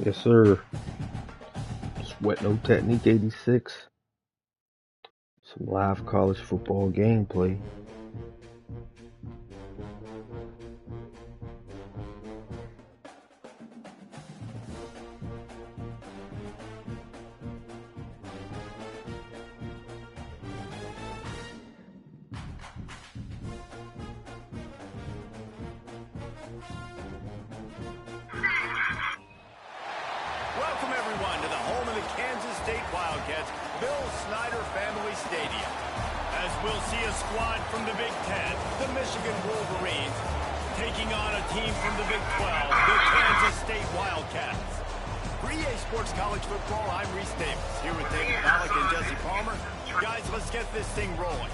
Yes, sir. Sweat No Technique 86. Some live college football gameplay. Welcome, everyone, to the home of the Kansas State Wildcats, Bill Snyder Family Stadium. As we'll see a squad from the Big Ten, the Michigan Wolverines, taking on a team from the Big 12, the Kansas State Wildcats. For EA Sports College Football, I'm Reese Davis, here with David Pollack and Jesse Palmer. Guys, let's get this thing rolling.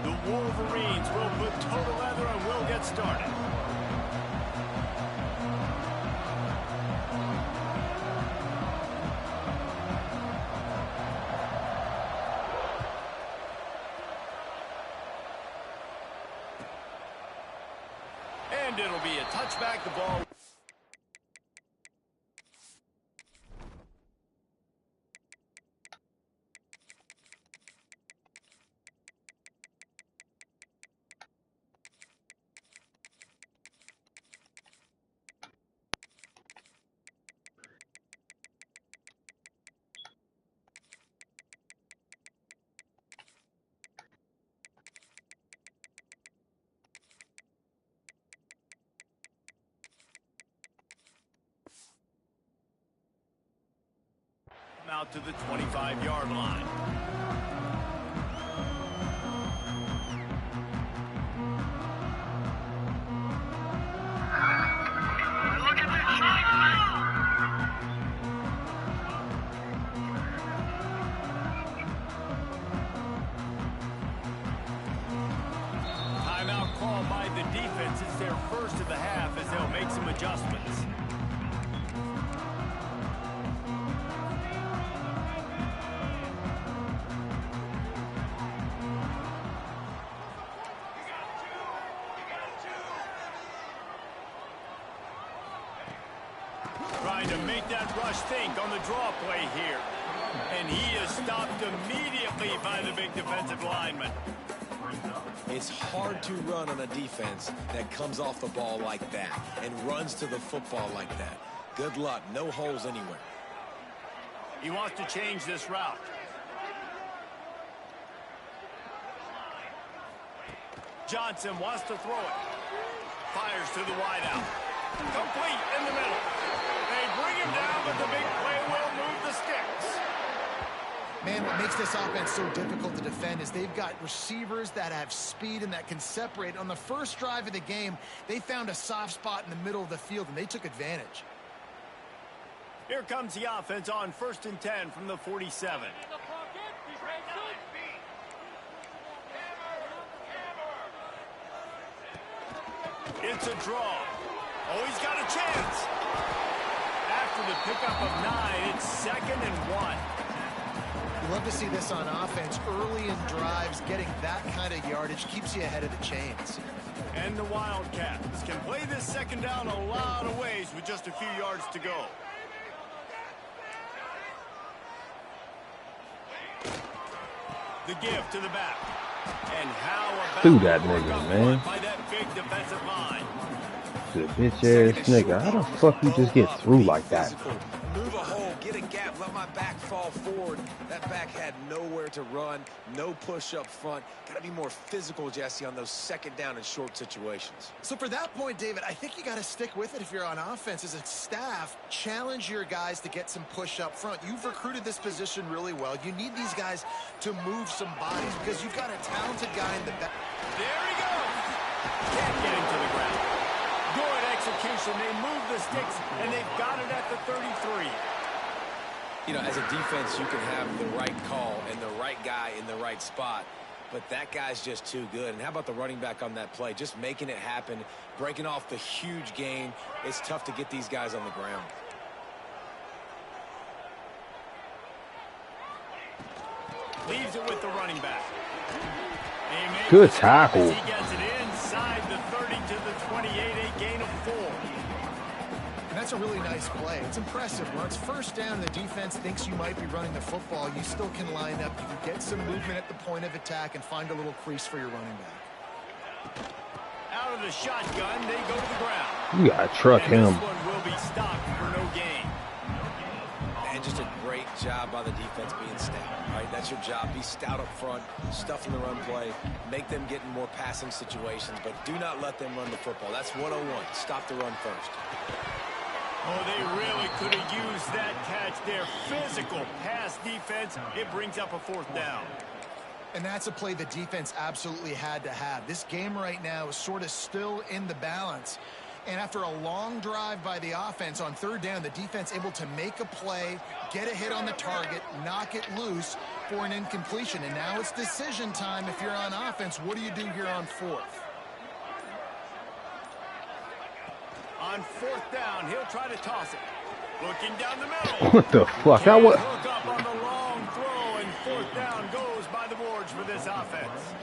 The Wolverines will put total leather and we'll get started. And it'll be a touchback, the ball. Out to the 25-yard line. Timeout called by the defense. It's their first of the half as they'll make some adjustments. Trying to make that rush think on the draw play here. And he is stopped immediately by the big defensive lineman. It's hard to run on a defense that comes off the ball like that and runs to the football like that. Good luck. No holes anywhere. He wants to change this route. Johnson wants to throw it. Fires to the wideout. Complete in the middle. They bring him down, but the big play will move the sticks. Man, what makes this offense so difficult to defend is they've got receivers that have speed and that can separate. On the first drive of the game, they found a soft spot in the middle of the field, and they took advantage. Here comes the offense on 1st and 10 from the 47. It's a draw. Oh, he's got a chance. After the pickup of 9, it's 2nd and 1. You love to see this on offense. Early in drives, getting that kind of yardage keeps you ahead of the chains. And the Wildcats can play this second down a lot of ways with just a few yards to go. The give to the back. And how about Through that nigga, man. by that big defensive line. The bitch ass nigga. How the fuck you just get through like that? Move a hole, get a gap, let my back fall forward. That back had nowhere to run, no push up front. Got to be more physical, Jesse, on those second down and short situations. So for that point, David, I think you got to stick with it if you're on offense. As a staff, challenge your guys to get some push up front. You've recruited this position really well. You need these guys to move some bodies because you've got a talented guy in the back. There he goes. Can't get him to the ground. Good execution. They move the sticks, and they've got it at the 33. You know, as a defense, you can have the right call and the right guy in the right spot. but that guy's just too good. And how about the running back on that play? Just making it happen, breaking off the huge gain. It's tough to get these guys on the ground. Leaves it with the running back. Good tackle. He gets it inside the 30 to the 28, a gain of 4. And that's a really nice play. It's impressive. When it's first down, the defense thinks you might be running the football. You still can line up. You can get some movement at the point of attack and find a little crease for your running back. Out of the shotgun, they go to the ground. You gotta truck And him. this one will be stopped for no gain. And just a great job by the defense being stout, right? That's your job. Be stout up front, stuff in the run play, make them get in more passing situations, but do not let them run the football. That's 101. Stop the run first. Oh, they really could have used that catch there. Physical pass defense. It brings up a 4th down. And that's a play the defense absolutely had to have. This game right now is sort of still in the balance. And after a long drive by the offense on 3rd down, the defense able to make a play, get a hit on the target, knock it loose for an incompletion. And now it's decision time if you're on offense. What do you do here on 4th? On 4th down, he'll try to toss it. Looking down the middle. What the fuck? Can't was... hook up on the long throw, and 4th down goes by the boards for this offense.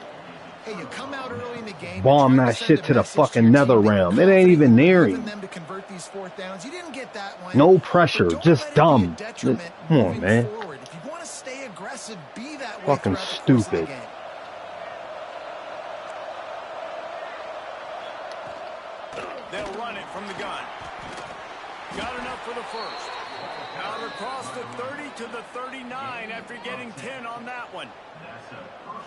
Hey, you come out early in the game. Bomb that shit to the fucking nether realm. It ain't even near him. Them to convert these 4th downs. You didn't get that one. No pressure, just dumb. Come on, man. Forward. If you want to stay aggressive, be that way. Fucking stupid. They'll run it from the gun. Got enough for the first. Out across the 30 to the 39 after getting 10 on that one.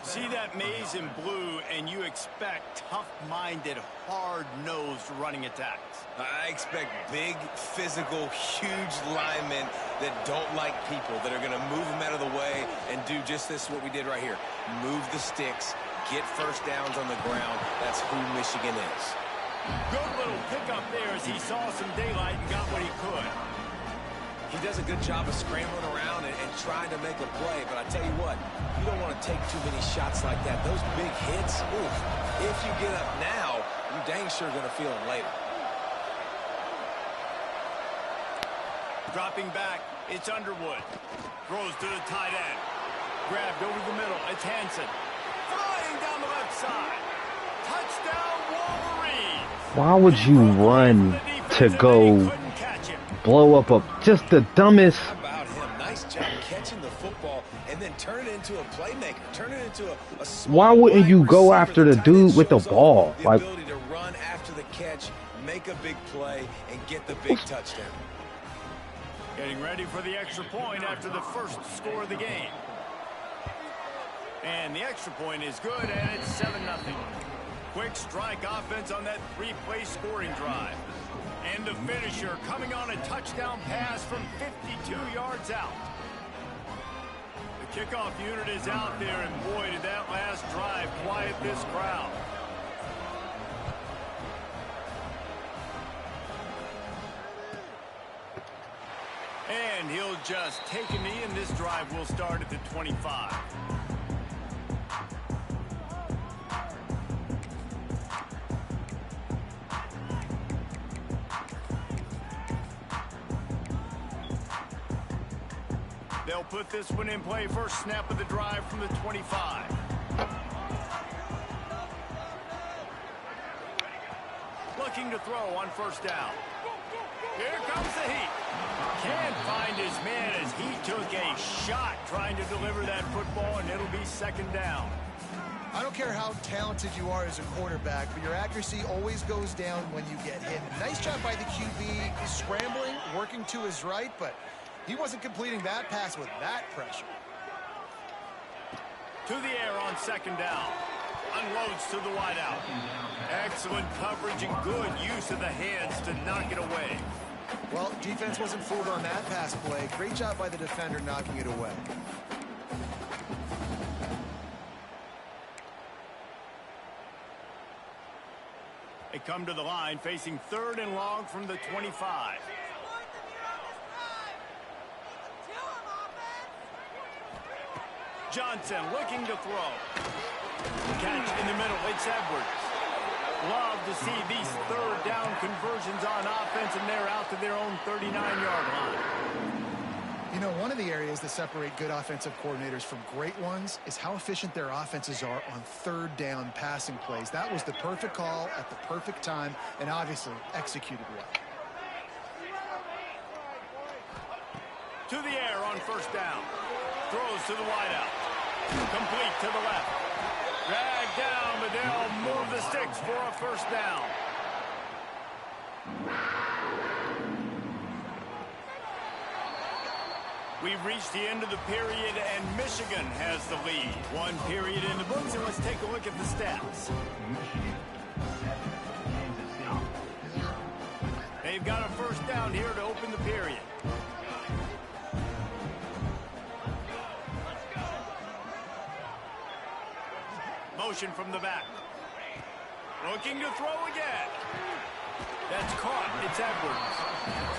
See that maze in blue, and you expect tough-minded, hard-nosed running attacks. I expect big, physical, huge linemen that don't like people, that are going to move them out of the way and do just this, what we did right here. Move the sticks, get first downs on the ground. That's who Michigan is. Good little pickup there as he saw some daylight and got what he could. He does a good job of scrambling around and trying to make a play, but I tell you what, you don't want to take too many shots like that. Those big hits, oof, if you get up now, you dang sure going to feel them later. Dropping back, it's Underwood. Throws to the tight end. Grabbed over the middle, it's Hansen. Flying down the left side. Touchdown, Wolverines. Why would you run to go blow up just the dumbest? How about him? Nice job catching the football and then turn it into a playmaker. Turn it into a small. Why wouldn't you go after the dude with the ball? The ability to run after the catch, make a big play, and get the big touchdown. Getting ready for the extra point after the first score of the game. And the extra point is good, and it's 7-0. Quick strike offense on that 3-play scoring drive. And the finisher coming on a touchdown pass from 52 yards out. The kickoff unit is out there, and boy, did that last drive quiet this crowd. And he'll just take a knee, and this drive will start at the 25. They'll put this one in play. First snap of the drive from the 25. Looking to throw on first down. Here comes the heat. Can't find his man as he took a shot trying to deliver that football, and it'll be 2nd down. I don't care how talented you are as a quarterback, but your accuracy always goes down when you get hit. Nice job by the QB. He's scrambling, working to his right, but he wasn't completing that pass with that pressure. To the air on 2nd down. Unloads to the wideout. Excellent coverage and good use of the hands to knock it away. Well, defense wasn't fooled on that pass play. Great job by the defender knocking it away. They come to the line facing 3rd and long from the 25. Johnson looking to throw. Catch in the middle. It's Edwards. Love to see these third down conversions on offense, and they're out to their own 39-yard line. You know, one of the areas that separate good offensive coordinators from great ones is how efficient their offenses are on third down passing plays. That was the perfect call at the perfect time and obviously executed well. To the air on first down. Throws to the wideout. Complete to the left. Dragged down, but they'll move the sticks for a first down. We've reached the end of the period, and Michigan has the lead. One period in the books, and let's take a look at the stats. They've got a first down here to open the period. Motion from the back. Looking to throw again. That's caught. It's Edwards.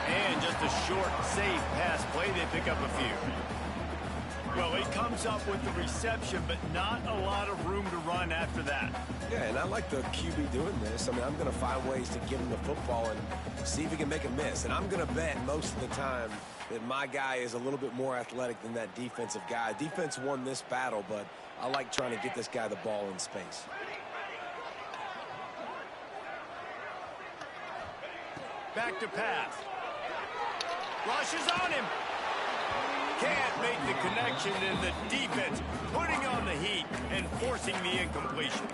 And just a short, safe pass play. They pick up a few. Well, he comes up with the reception, but not a lot of room to run after that. Yeah, and I like the QB doing this. I mean, I'm going to find ways to give him the football and see if he can make a miss. And I'm going to bet most of the time that my guy is a little bit more athletic than that defensive guy. Defense won this battle, but I like trying to get this guy the ball in space. Back to pass. Rushes on him. Can't make the connection, and the defense putting on the heat and forcing the incompletion.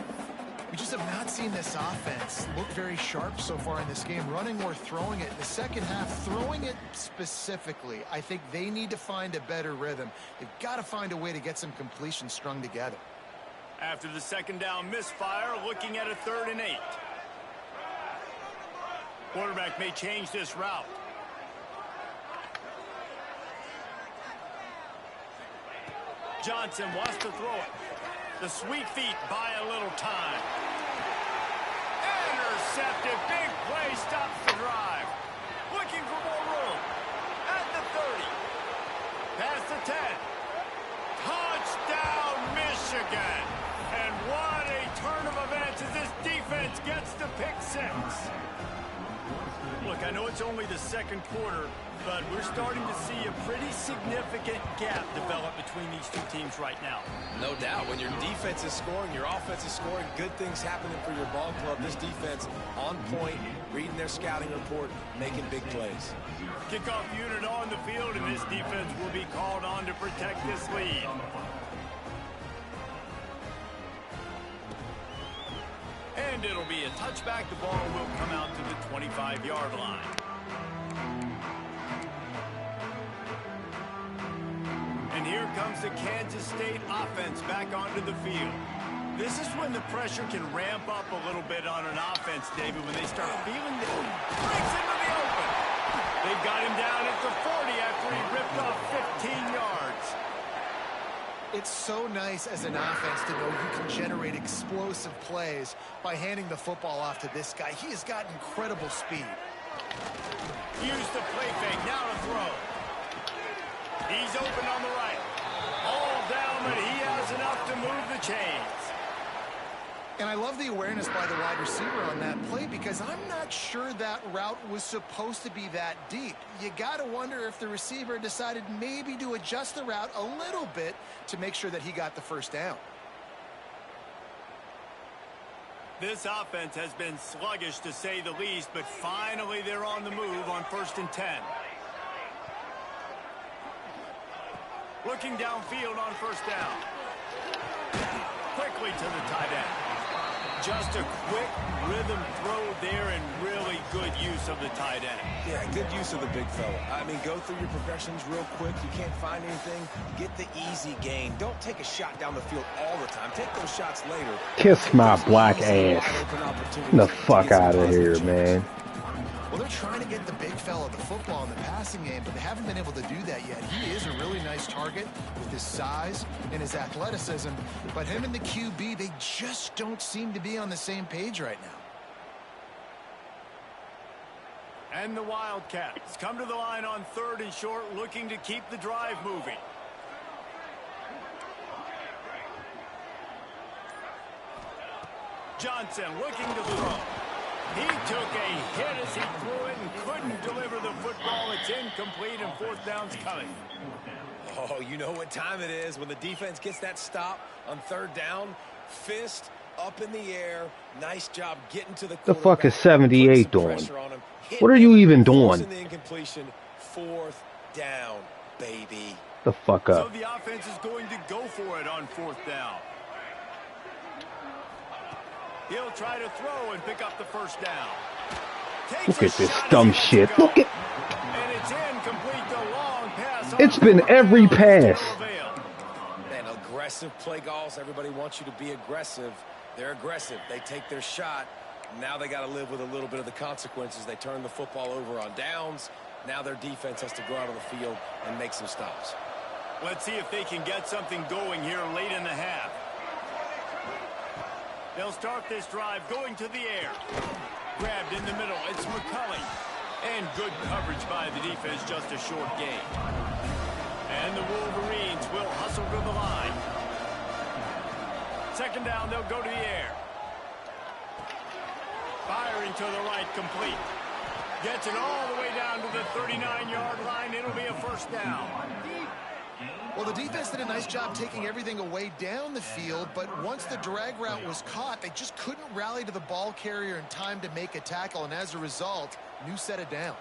We just have not seen this offense look very sharp so far in this game, running or throwing it. In the second half, throwing it specifically, I think they need to find a better rhythm. They've got to find a way to get some completion strung together. After the second down misfire, looking at a 3rd and 8. Quarterback may change this route. Johnson wants to throw it. The sweet feet buy a little time. Intercepted. Big play stops the drive. Looking for more room. At the 30. Past the 10. Touchdown, Michigan. And what a turn of events as this defense gets the pick 6. Look, I know it's only the second quarter, but we're starting to see a pretty significant gap develop between these two teams right now. No doubt. When your defense is scoring, your offense is scoring, good things happening for your ball club. This defense on point, reading their scouting report, making big plays. Kickoff unit on the field, and this defense will be called on to protect this lead. And it'll be a touchback. The ball will come out to the 25-yard line. And here comes the Kansas State offense back onto the field. This is when the pressure can ramp up a little bit on an offense, David, when they start feeling the breaks into the open. They've got him down at the 40 after he ripped off 15 yards. It's so nice as an offense to know you can generate explosive plays by handing the football off to this guy. He has got incredible speed. Use the play fake. Now to throw. He's open on the right. All down, but he has enough to move the chains. And I love the awareness by the wide receiver on that play because I'm not sure that route was supposed to be that deep. You got to wonder if the receiver decided maybe to adjust the route a little bit to make sure that he got the first down. This offense has been sluggish to say the least, but finally they're on the move on 1st and 10. Looking downfield on 1st down. Quickly to the tight end. Just a quick rhythm throw there and really good use of the tight end. Yeah, good use of the big fella. I mean, go through your progressions real quick. You can't find anything. Get the easy gain. Don't take a shot down the field all the time. Take those shots later. Kiss my black ass. Get the fuck out of here, man. Well, they're trying to get the big fella the football in the passing game, but they haven't been able to do that yet. He is a really nice target with his size and his athleticism, but him and the QB, they just don't seem to be on the same page right now. And the Wildcats come to the line on 3rd and short, looking to keep the drive moving. Johnson looking to throw. He took a hit as he threw it and couldn't deliver the football. It's incomplete and fourth down's coming. Oh, you know what time it is when the defense gets that stop on third down. Fist up in the air. Nice job getting to the The fuck is 78 doing? Hit What are you even doing? forcing the incompletion. Fourth down, baby. The fuck up. So the offense is going to go for it on fourth down. He'll try to throw and pick up the first down. Look at this dumb shit. Look at... And it's incomplete, the long pass. It's been every pass. And aggressive play calls. Everybody wants you to be aggressive. They're aggressive. They take their shot. Now they got to live with a little bit of the consequences. They turn the football over on downs. Now their defense has to go out on the field and make some stops. Let's see if they can get something going here late in the half. They'll start this drive going to the air. Grabbed in the middle. It's McCulley. And good coverage by the defense, just a short gain. And the Wolverines will hustle to the line. Second down, they'll go to the air. Firing to the right, complete. Gets it all the way down to the 39-yard line. It'll be a first down. Well, the defense did a nice job taking everything away down the field, but once the drag route was caught, they just couldn't rally to the ball carrier in time to make a tackle, and as a result, new set of downs.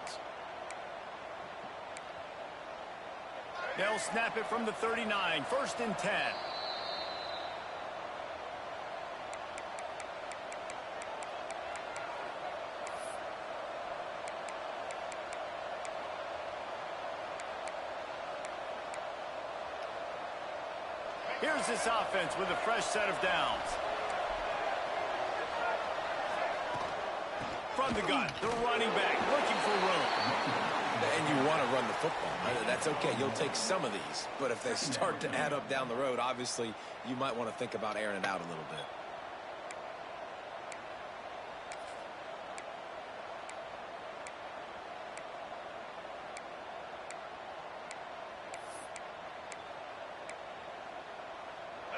They'll snap it from the 39, first and 10. Here's this offense with a fresh set of downs. From the gun, the running back looking for room. And you want to run the football. That's okay. You'll take some of these. But if they start to add up down the road, obviously, you might want to think about airing it out a little bit.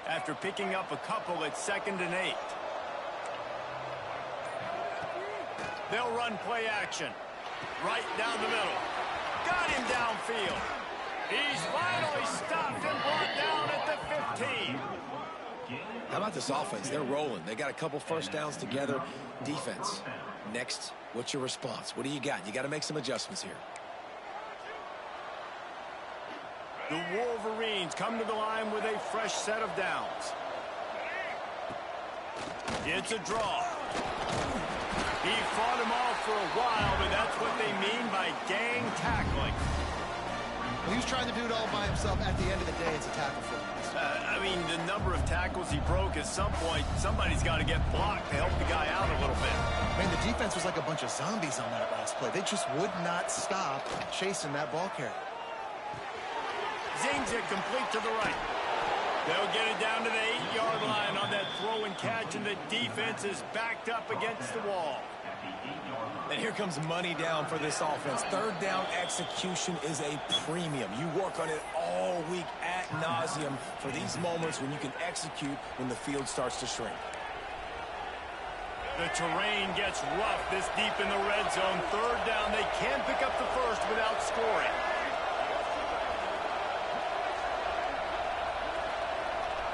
After picking up a couple, it's 2nd and 8. They'll run play action. Right down the middle. Got him downfield. He's finally stopped and brought down at the 15. How about this offense? They're rolling. They got a couple first downs together. Defense. Next, what's your response? What do you got? You got to make some adjustments here. The Wolverines come to the line with a fresh set of downs. It's a draw. He fought him off for a while, but that's what they mean by gang tackling. Well, he was trying to do it all by himself. At the end of the day, it's a tackle for him. I mean, the number of tackles he broke, at some point, somebody's got to get blocked to help the guy out a little bit. Man, the defense was like a bunch of zombies on that last play. They just would not stop chasing that ball carrier. Zings it complete to the right. They'll get it down to the 8-yard line on that throw and catch, and the defense is backed up against the wall. And here comes money down for this offense. Third down execution is a premium. You work on it all week ad nauseum for these moments when you can execute when the field starts to shrink. The terrain gets rough this deep in the red zone. Third down, they can't pick up the first without scoring.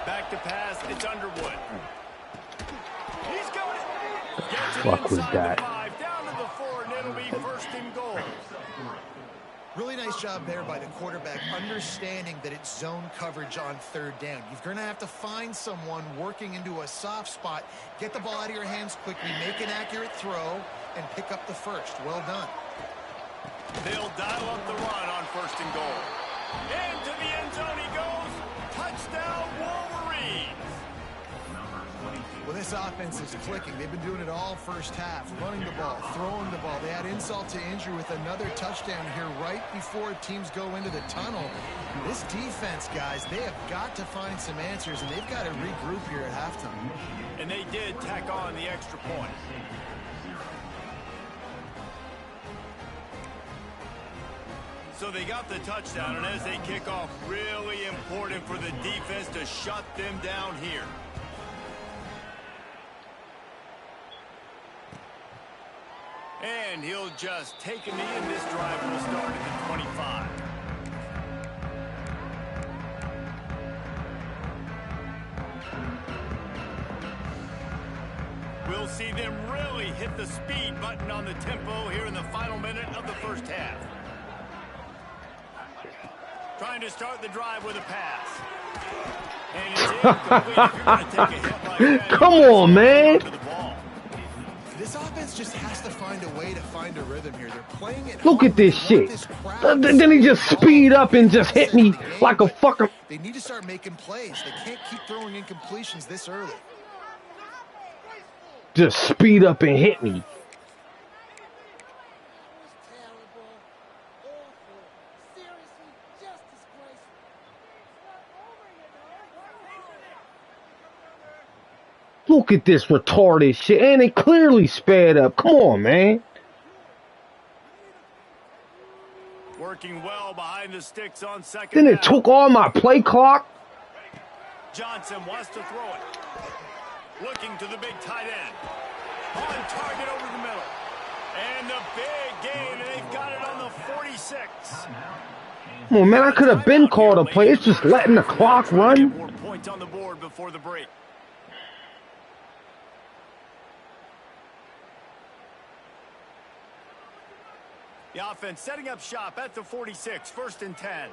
Back to pass, it's Underwood. He's got it. Gets it Fuck was inside that? the 5, down to the 4, and it'll be first and goal. Really nice job there by the quarterback, understanding that it's zone coverage on third down. You're going to have to find someone working into a soft spot, get the ball out of your hands quickly, make an accurate throw, and pick up the first. Well done. They'll dial up the run on first and goal. Into the end zone he goes. Touchdown, Wolverines. Well, this offense is clicking. They've been doing it all first half, running the ball, throwing the ball. They had insult to injury with another touchdown here right before teams go into the tunnel. This defense, guys, they have got to find some answers, and they've got to regroup here at halftime. And they did tack on the extra point. So they got the touchdown, and as they kick off, really important for the defense to shut them down here. And he'll just take a knee, and this drive will start at the 25. We'll see them really hit the speed button on the tempo here in the final minute of the first half. Trying to start the drive with a pass. And it's incomplete. If you're going to take a hit like that, Come on, man. This offense just has to find a way to find a rhythm here. They're playing it. Look at this shit. Then he just speed up and just hit me like a fucking... They need to start making plays. They can't keep throwing incompletions this early. Just speed up and hit me. Look at this retarded shit. And it clearly sped up. Come on, man. Working well behind the sticks on second Then down. it took all my play clock. Johnson wants to throw it. Looking to the big tight end. On target over the middle. And the big gain, and they've got it on the 46. Come on, man. I could have been called a play. It's just letting the clock run. More points on the board before the break. The offense setting up shop at the 46, 1st and 10.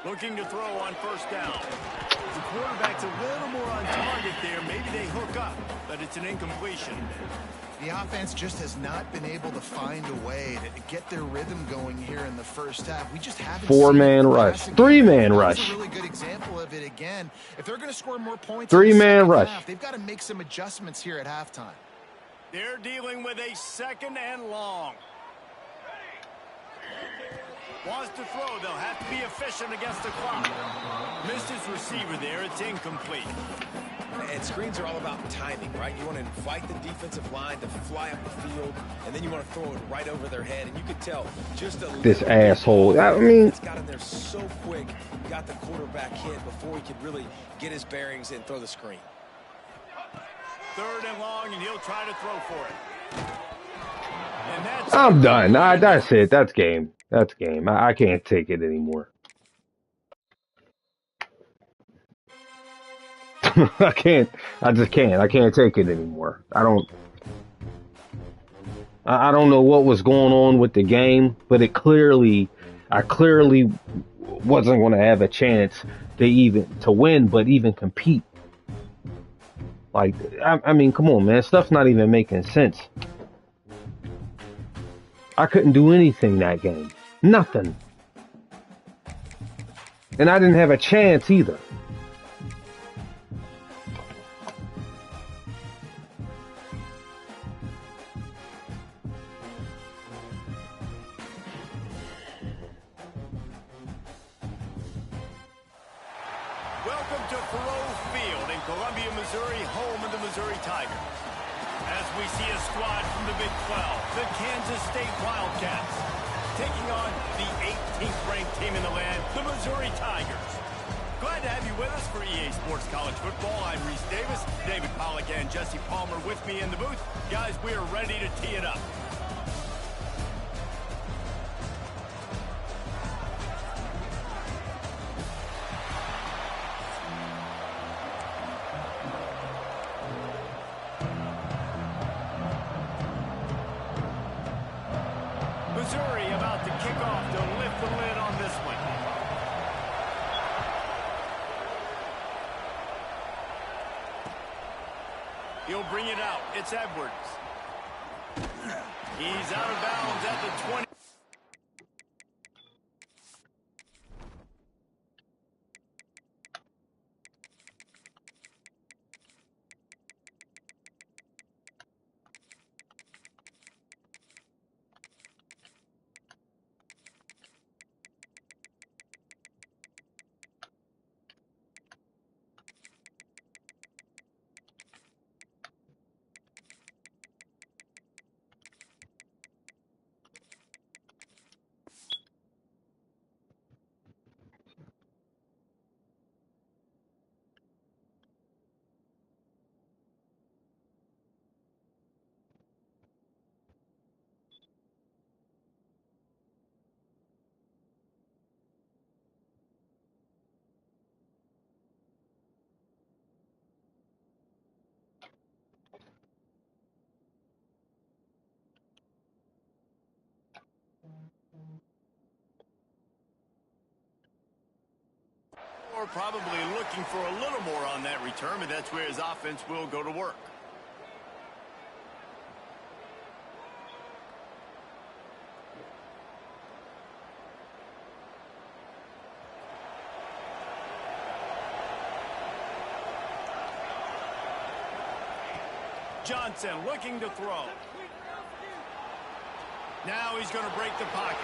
Looking to throw on first down. The quarterback's a little more on target there. Maybe they hook up, but it's an incompletion. The offense just has not been able to find a way to get their rhythm going here in the first half. We just haven't. Four-man rush. Three-man rush. That's a really good example of it again. If they're going to score more points, Three-man rush. They've got to make some adjustments here at halftime. They're dealing with a 2nd and long. Wants to throw. They'll have to be efficient against the clock. Missed his receiver there. It's incomplete. And screens are all about timing, right? You want to invite the defensive line to fly up the field, and then you want to throw it right over their head. And you could tell just this asshole. I mean, it's got in there so quick, got the quarterback hit before he could really get his bearings and throw the screen. 3rd and long, and he'll try to throw for it. And that's I'm done. That's it. That's game. That's game. I can't take it anymore. I can't. I just can't. I can't take it anymore. I don't know what was going on with the game, but I clearly wasn't going to have a chance to win, but even compete. Like, I mean, come on, man. Stuff's not even making sense. I couldn't do anything that game. Nothing. And I didn't have a chance either. Welcome to Faurot Field in Columbia, Missouri, home of the Missouri Tigers. As we see a squad from the Big 12, the Kansas State Wildcats, taking on the 18th ranked team in the land, the Missouri Tigers. Glad to have you with us for EA Sports College Football. I'm Reese Davis, David Pollack and Jesse Palmer with me in the booth. Guys, we are ready to tee it up. Missouri about to kick off to lift the lid on this one. He'll bring it out. It's Edwards. He's out of bounds at the 20. probably looking for a little more on that return, but that's where his offense will go to work. Johnson looking to throw. Now he's going to break the pocket.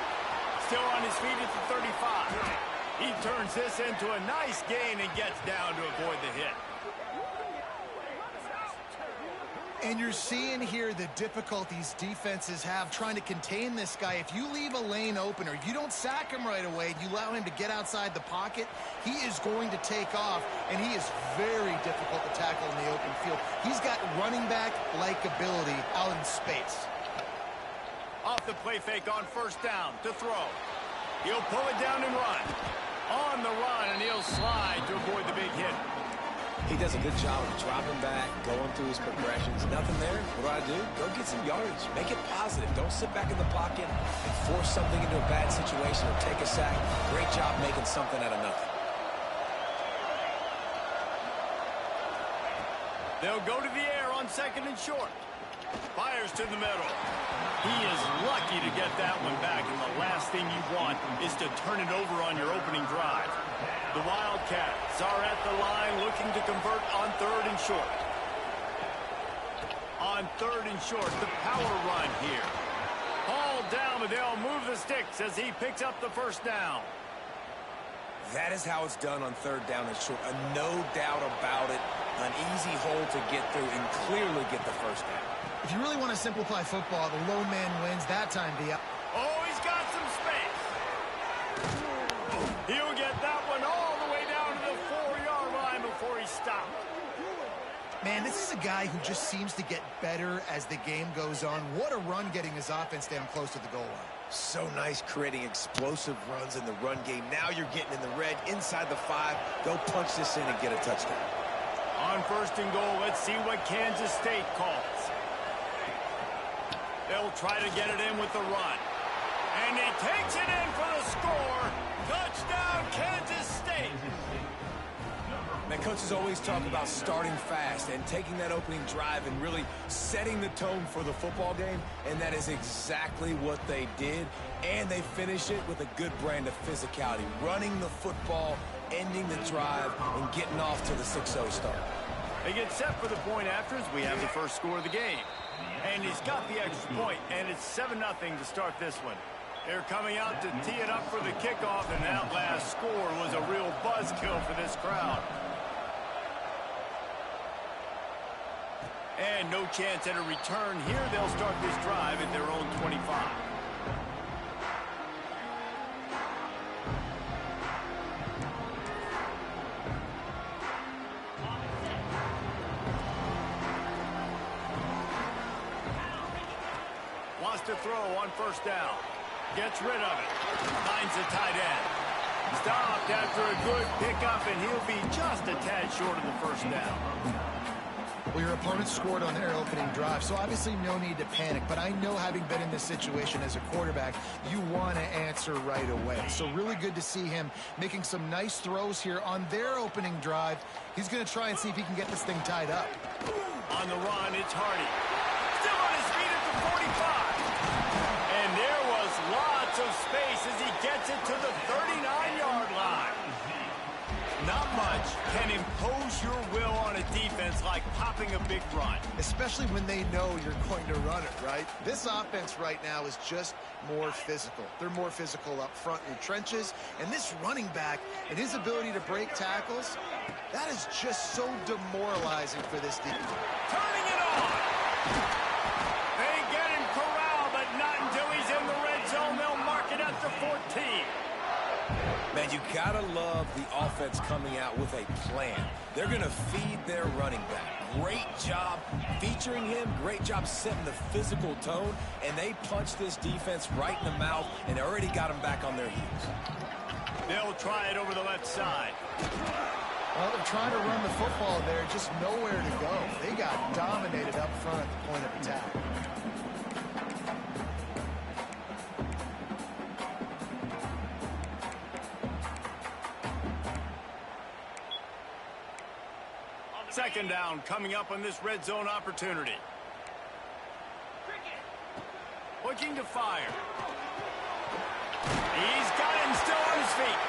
Still on his feet at the 35. He turns this into a nice gain and gets down to avoid the hit. And you're seeing here the difficulties defenses have trying to contain this guy. If you leave a lane open or if you don't sack him right away, you allow him to get outside the pocket, he is going to take off, and he is very difficult to tackle in the open field. He's got running back-like ability out in space. Off the play fake on first down to throw. He'll pull it down and run. On the run, and he'll slide to avoid the big hit. He does a good job of dropping back, going through his progressions. Nothing there. What do? Go get some yardage. Make it positive. Don't sit back in the pocket and force something into a bad situation or take a sack. Great job making something out of nothing. They'll go to the air on second and short. Fires to the middle. He is lucky to get that one back, and the last thing you want is to turn it over on your opening drive. The Wildcats are at the line looking to convert on third and short. On third and short, the power run here. Hauled down, but they'll move the sticks as he picks up the first down. That is how it's done on third down and short. No doubt about it. An easy hole to get through and clearly get the first down. If you really want to simplify football, the low man wins that time, Dia. Oh, he's got some space. He'll get that one all the way down to the 4-yard line before he stopped. Man, this is a guy who just seems to get better as the game goes on. What a run getting his offense down close to the goal line. So nice creating explosive runs in the run game. Now you're getting in the red inside the 5. Go punch this in and get a touchdown. On first and goal, let's see what Kansas State calls. They'll try to get it in with the run. And he takes it in for the score. Touchdown, Kansas State. Man, coaches always talk about starting fast and taking that opening drive and really setting the tone for the football game, and that is exactly what they did, and they finish it with a good brand of physicality, running the football, ending the drive, and getting off to the 6-0 start. They get set for the point after as we have the first score of the game. And he's got the extra point, and it's 7-0 to start this one. They're coming out to tee it up for the kickoff, and that last score was a real buzzkill for this crowd. And no chance at a return here. They'll start this drive at their own 25. Wants to throw on first down. Gets rid of it. Finds the tight end. Stopped after a good pickup, and he'll be just a tad short of the first down. Well, your opponent scored on their opening drive, so obviously no need to panic. But I know, having been in this situation as a quarterback, you want to answer right away. So really good to see him making some nice throws here on their opening drive. He's going to try and see if he can get this thing tied up. On the run, it's Hardy. Still on his feet at the 45. And there was lots of space as he gets it to the 39-yard line. Not much can impose your will on a defense like popping a big run. Especially when they know you're going to run it, right? This offense right now is just more physical. They're more physical up front in the trenches. And this running back and his ability to break tackles, that is just so demoralizing for this defense. Turning it on. They get him corralled, but not until he's in the red zone. They'll mark it at the 14. Man, you gotta love the offense coming out with a plan. They're gonna feed their running back. Great job featuring him. Great job setting the physical tone. And they punched this defense right in the mouth and already got them back on their heels. They'll try it over the left side. Well, they're trying to run the football there, just nowhere to go. They got dominated up front at the point of attack. Second down coming up on this red zone opportunity. Looking to fire. He's got him still on his feet.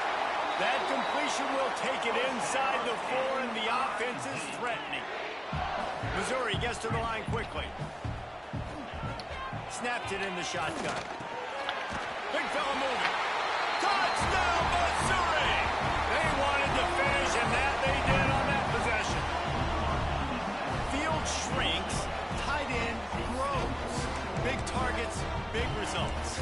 That completion will take it inside the 4, and the offense is threatening. Missouri gets to the line quickly. Snapped it in the shotgun. Big fella moving. Touchdown, Missouri! They wanted to finish, and that they did on that possession. Field shrinks, tight end grows. Big targets, big results.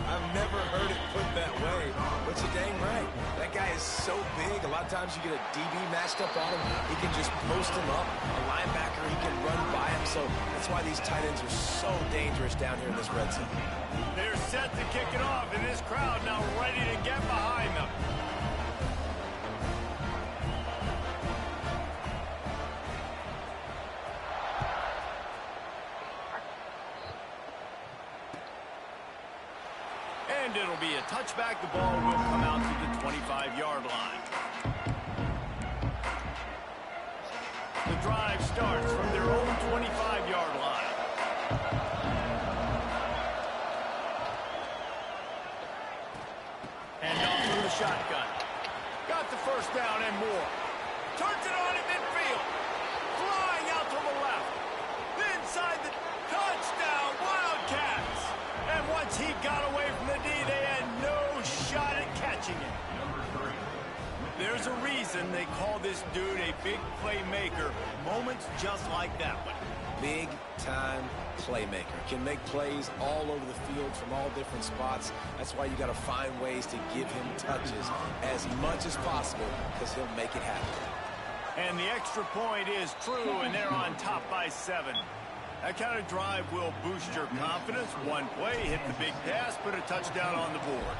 I've never heard it put that way, but you're dang right. That guy is so big, a lot of times you get a DB matched up on him. He can just post him up. A linebacker, he can run by him. So that's why these tight ends are so dangerous down here in this red zone. They're set to kick it off, and this crowd now ready to get behind them. And it'll be a touchback. The ball will come out to the 25-yard line. The drive starts from their own 25-yard line. And off through the shotgun. Got the first down and more. Turns it on in midfield. Flying out to the left. Inside the touchdown, Wildcats. And once he got away from the D, they had no shot at catching him. There's a reason they call this dude a big playmaker. Moments just like that one. Big-time playmaker. Can make plays all over the field from all different spots. That's why you got to find ways to give him touches as much as possible, because he'll make it happen. And the extra point is true, and they're on top by 7. That kind of drive will boost your confidence. One play, hit the big pass, put a touchdown on the board.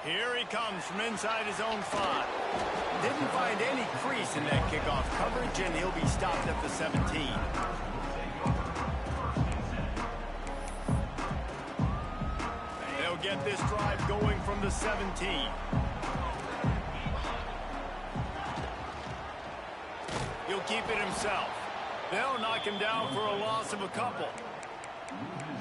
Here he comes from inside his own 5. Didn't find any crease in that kickoff coverage, and he'll be stopped at the 17. They'll get this drive going from the 17. He'll keep it himself. They'll knock him down for a loss of a couple.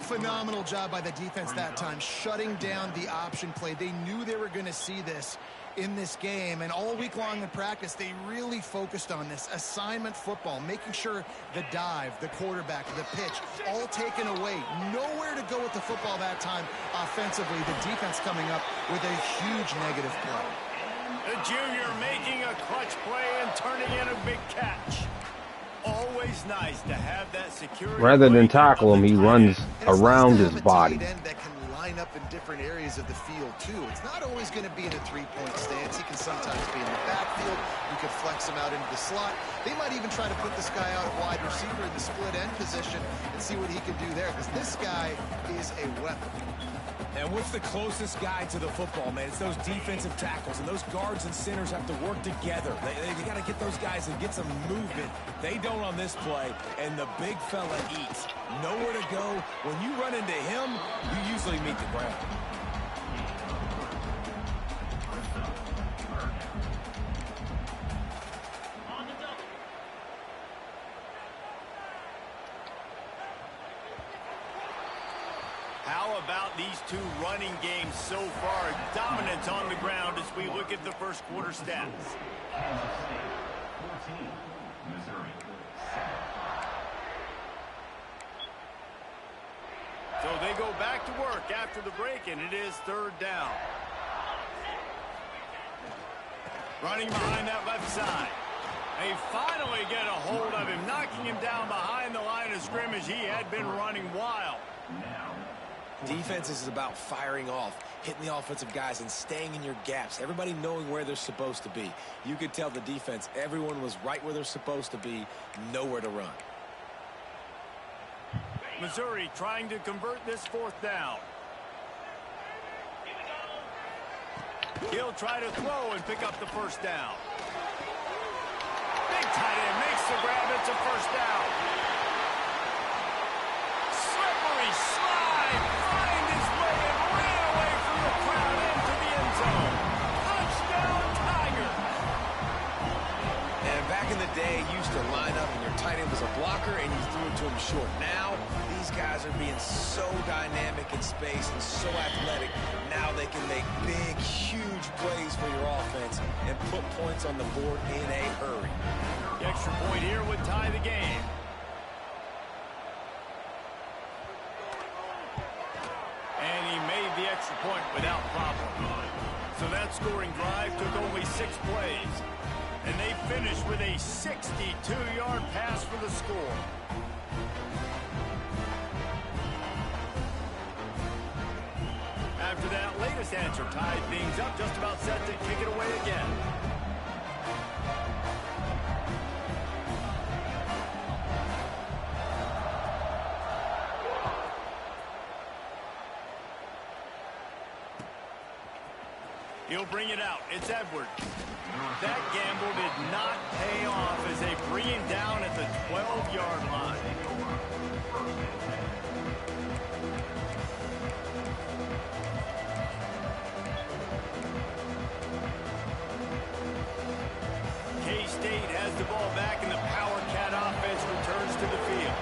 Phenomenal job by the defense that time, shutting down the option play. They knew they were going to see this in this game, and all week long in practice, they really focused on this assignment football, making sure the dive, the quarterback, the pitch, all taken away. Nowhere to go with the football that time offensively. The defense coming up with a huge negative play. The junior making a clutch play and turning in a big catch. Always nice to have that security. Rather than tackle him, he runs around his body. That can line up in different areas of the field too. It's not always going to be in a three-point stance. He can sometimes be in the backfield. You could flex him out into the slot. They might even try to put this guy out at wide receiver in the split end position and see what he can do there, because this guy is a weapon. And what's the closest guy to the football, man? It's those defensive tackles, and those guards and centers have to work together. They got to get those guys and get some movement. They don't on this play, and the big fella eats. Nowhere to go. When you run into him, you usually meet the ground. How about these two running games so far? Dominance on the ground as we look at the first quarter stats. So they go back to work after the break, and it is third down. Running behind that left side. They finally get a hold of him, knocking him down behind the line of scrimmage. He had been running wild. Defense is about firing off, hitting the offensive guys, and staying in your gaps. Everybody knowing where they're supposed to be. You could tell the defense, everyone was right where they're supposed to be, nowhere to run. Missouri trying to convert this fourth down. He'll try to throw and pick up the first down. Big tight end makes the grab. It's a first down. Slippery slide. Find his way and ran away from the crowd into the end zone. short. Now, these guys are being so dynamic in space and so athletic. Now they can make big, huge plays for your offense and put points on the board in a hurry. The extra point here would tie the game. And he made the extra point without problem. So that scoring drive took only 6 plays. And they finished with a 62-yard pass for the score. After that latest answer tied things up, just about set to kick it away again. He'll bring it out. It's Edwards. That gamble did not pay off as they bring him down at the 12-yard line. K-State has the ball back and the Power Cat offense returns to the field.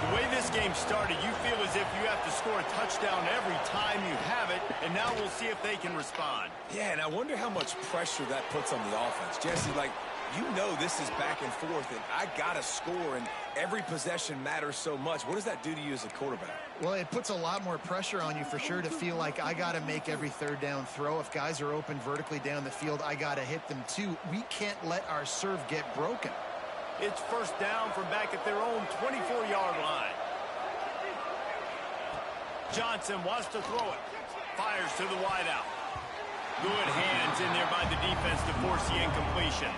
The way this game started, you feel as if you have to score a touchdown every time you have it, and now we'll see if they can respond. Yeah, and I wonder how much pressure that puts on the offense. Jesse, like, you know this is back and forth, and I got to score, and every possession matters so much. What does that do to you as a quarterback? Well, it puts a lot more pressure on you for sure to feel like I got to make every third down throw. If guys are open vertically down the field, I got to hit them too. We can't let our serve get broken. It's first down from back at their own 24-yard line. Johnson wants to throw it. Fires to the wideout. Good hands in there by the defense to force the incompletion.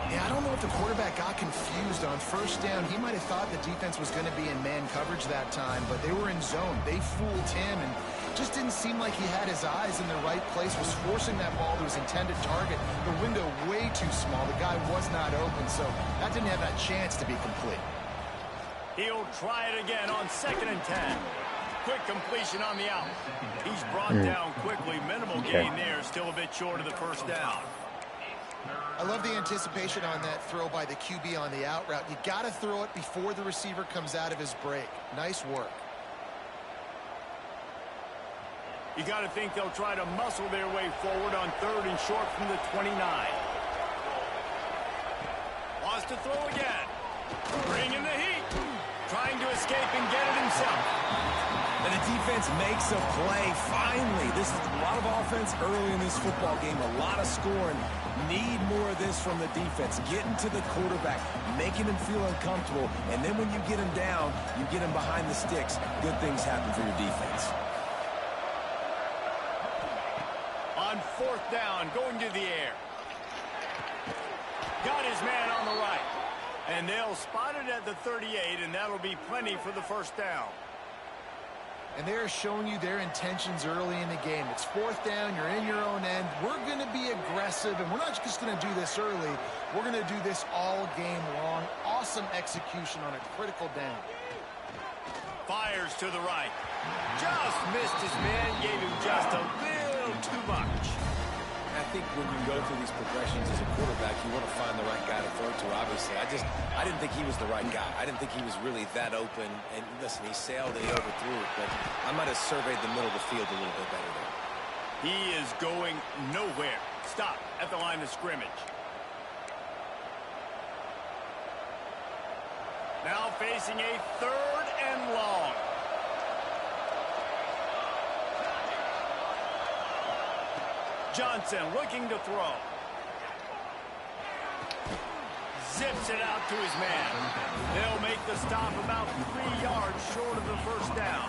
Yeah, I don't know if the quarterback got confused on first down. He might have thought the defense was going to be in man coverage that time, but they were in zone. They fooled him and just didn't seem like he had his eyes in the right place, was forcing that ball to his intended target. The window way too small. The guy was not open, so that didn't have that chance to be complete. He'll try it again on 2nd and 10. Quick completion on the out. He's brought down quickly. Minimal gain there. Still a bit short of the first down. I love the anticipation on that throw by the QB on the out route. You got to throw it before the receiver comes out of his break. Nice work. You got to think they'll try to muscle their way forward on 3rd and short from the 29. Wants to throw again. Bringing the heat. Trying to escape and get it himself. And the defense makes a play, finally. This is a lot of offense early in this football game, a lot of scoring. Need more of this from the defense. Getting to the quarterback, making him feel uncomfortable, and then when you get him down, you get him behind the sticks. Good things happen for your defense. On 4th down, going to the air. Got his man on the right. And they'll spot it at the 38, and that'll be plenty for the first down. And they're showing you their intentions early in the game. It's 4th down. You're in your own end. We're going to be aggressive, and we're not just going to do this early. We're going to do this all game long. Awesome execution on a critical down. Fires to the right. Just missed his man. Gave him just a little too much. I think when you go through these progressions as a quarterback, you want to find the right guy to throw to, obviously. I didn't think he was the right guy. I didn't think he was really that open. And listen, he sailed and he overthrew it, but I might have surveyed the middle of the field a little bit better there. He is going nowhere. Stop at the line of scrimmage. Now facing a 3rd and long. Johnson looking to throw. Zips it out to his man. They'll make the stop about 3 yards short of the first down.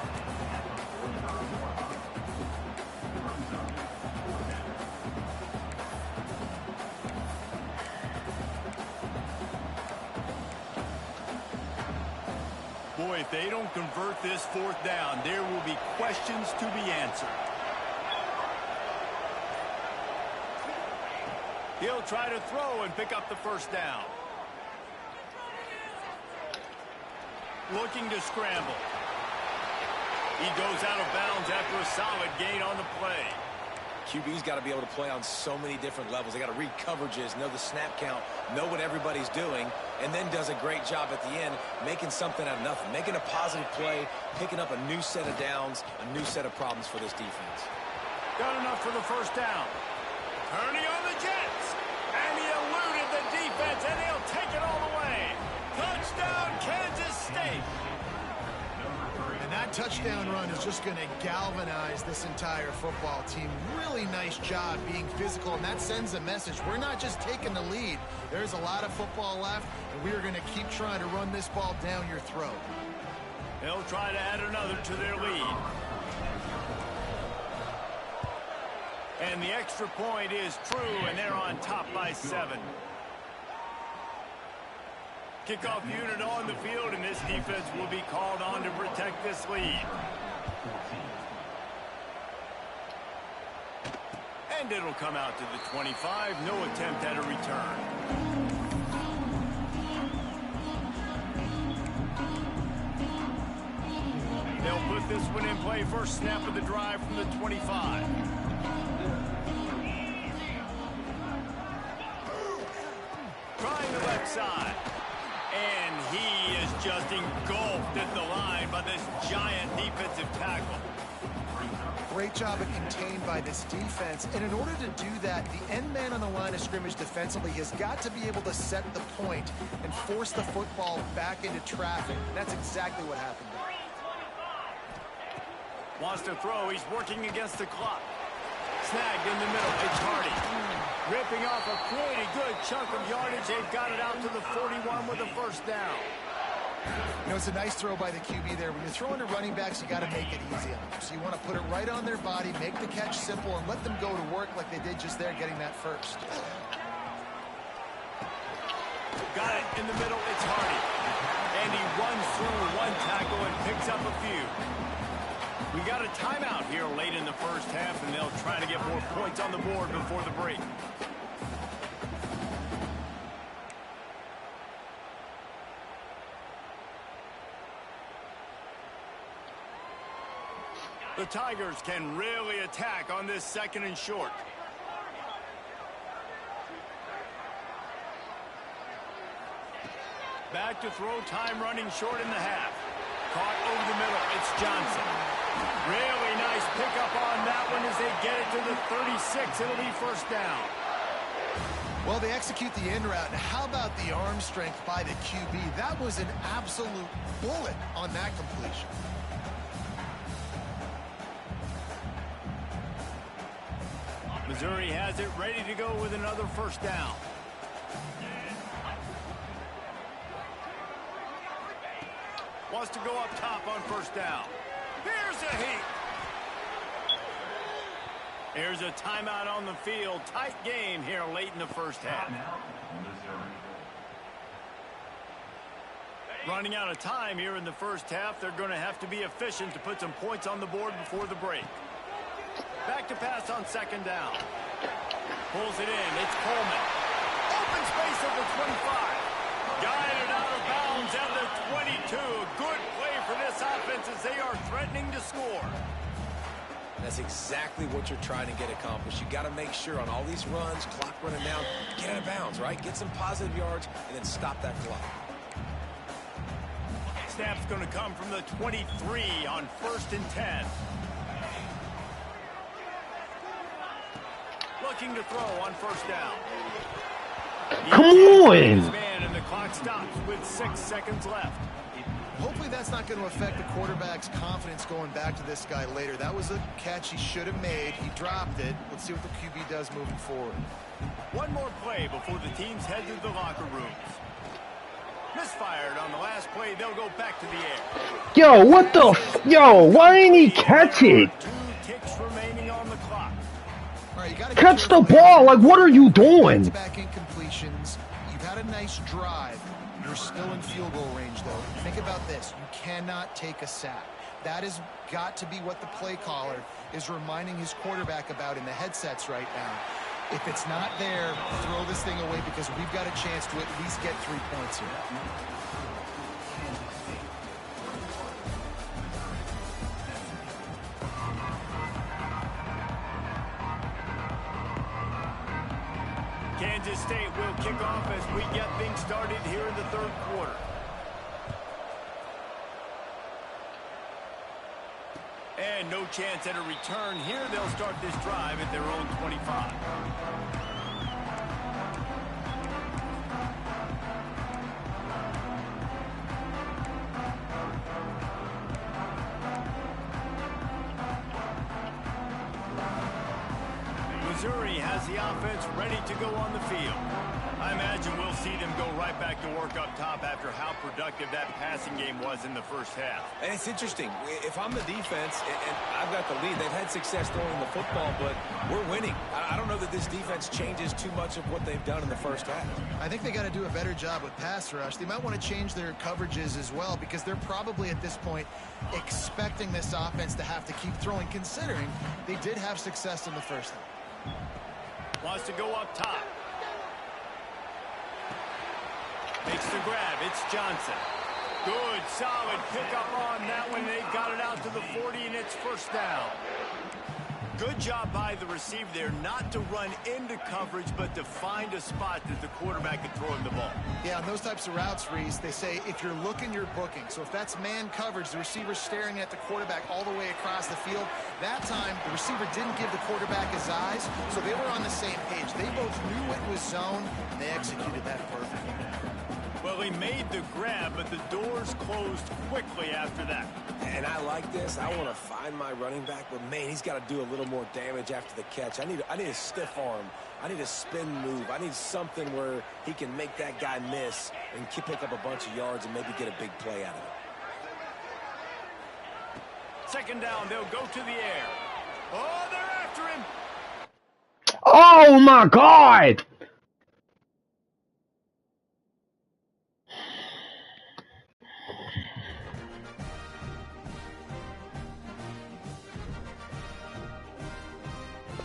Boy, if they don't convert this 4th down, there will be questions to be answered. He'll try to throw and pick up the first down. Looking to scramble. He goes out of bounds after a solid gain on the play. QB's got to be able to play on so many different levels. They got to read coverages, know the snap count, know what everybody's doing, and then does a great job at the end making something out of nothing, making a positive play, picking up a new set of downs, a new set of problems for this defense. Got enough for the first down. Turning on the Jets. And he eluded the defense, and he'll take it all the way. Touchdown, Kansas State. And that touchdown run is just going to galvanize this entire football team. Really nice job being physical, and that sends a message. We're not just taking the lead. There's a lot of football left, and we are going to keep trying to run this ball down your throat. They'll try to add another to their lead. And the extra point is true, and they're on top by 7. Kickoff unit on the field, and this defense will be called on to protect this lead. And it'll come out to the 25. No attempt at a return. They'll put this one in play. First snap of the drive from the 25. Trying the left side. And he is just engulfed at the line by this giant defensive tackle. Great job at contained by this defense. And in order to do that, the end man on the line of scrimmage defensively has got to be able to set the point and force the football back into traffic. And that's exactly what happened there. Wants to throw. He's working against the clock. Snagged in the middle. It's Hardy. Ripping off a pretty good chunk of yardage. They've got it out to the 41 with a first down. You know, it's a nice throw by the QB there. When you're throwing to running backs, you got to make it easy on them. So you want to put it right on their body, make the catch simple, and let them go to work like they did just there, getting that first. Got it in the middle. It's Hardy. And he runs through one tackle and picks up a few. We got a timeout here late in the first half, and they'll try to get more points on the board before the break. The Tigers can really attack on this second and short. Back to throw, time running short in the half. Caught over the middle. It's Johnson. Really nice pickup on that one as they get it to the 36. It'll be first down. Well, they execute the in route. How about the arm strength by the QB? That was an absolute bullet on that completion. Missouri has it ready to go with another first down. Wants to go up top on first down. Here's a heat. There's a timeout on the field. Tight game here late in the first half. Running out of time here in the first half. They're going to have to be efficient to put some points on the board before the break. Back to pass on second down. Pulls it in. It's Coleman. Open space at the 25. Guided out of bounds at the 22. Good play for this offense as they are threatening to score. That's exactly what you're trying to get accomplished. You got to make sure on all these runs, clock running down, get out of bounds, right? Get some positive yards and then stop that clock. Snap's going to come from the 23 on 1st and 10. Looking to throw on first down. Come on! Man, and the clock stops with 6 seconds left. Hopefully that's not going to affect the quarterback's confidence going back to this guy later. That was a catch he should have made. He dropped it. Let's see what the QB does moving forward. One more play before the teams head to the locker rooms. Misfired on the last play. They'll go back to the air. Yo, what the Yo, why ain't he catch it? 2 ticks remaining on the clock. All right, you gotta Catch the ball. Like, what are you doing? Back incompletions. You've had a nice drive. You're still in field goal range, though. Think about this. You cannot take a sack. That has got to be what the play caller is reminding his quarterback about in the headsets right now. If it's not there, throw this thing away because we've got a chance to at least get 3 points here. Kansas State will kick off as we get things started here in the third quarter. And no chance at a return here. They'll start this drive at their own 25. Missouri has the offense ready to go on the field. I imagine we'll see them go right back to work up top after how productive that passing game was in the first half. And it's interesting. If I'm the defense and I've got the lead, they've had success throwing the football, but we're winning. I don't know that this defense changes too much of what they've done in the first half. I think they got to do a better job with pass rush. They might want to change their coverages as well, because they're probably at this point expecting this offense to have to keep throwing, considering they did have success in the first half. Wants to go up top. Makes the grab. It's Johnson. Good, solid pickup on that one. They got it out to the 40, and it's first down. Good job by the receiver there, not to run into coverage, but to find a spot that the quarterback can throw him the ball. Yeah, on those types of routes, Reese, they say if you're looking, you're booking. So if that's man coverage, the receiver's staring at the quarterback all the way across the field. That time, the receiver didn't give the quarterback his eyes, so they were on the same page. They both knew it was zone, and they executed that perfectly. Well, he made the grab, but the doors closed quickly after that. And I like this. I want to find my running back, but, man, he's got to do a little more damage after the catch. I need a stiff arm. I need a spin move. I need something where he can make that guy miss and pick up a bunch of yards and maybe get a big play out of it. Second down, they'll go to the air. Oh, they're after him. Oh my God!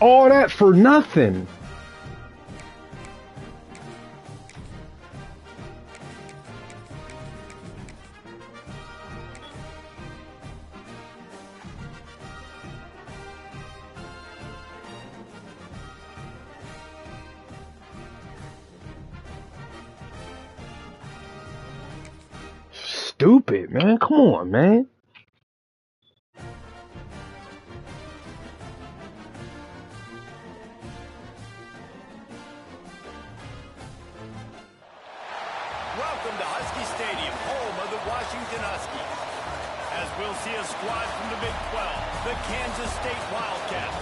All that for nothing. Stupid, man. Come on, man. Welcome to Husky Stadium, home of the Washington Huskies. As we'll see a squad from the Big 12, the Kansas State Wildcats,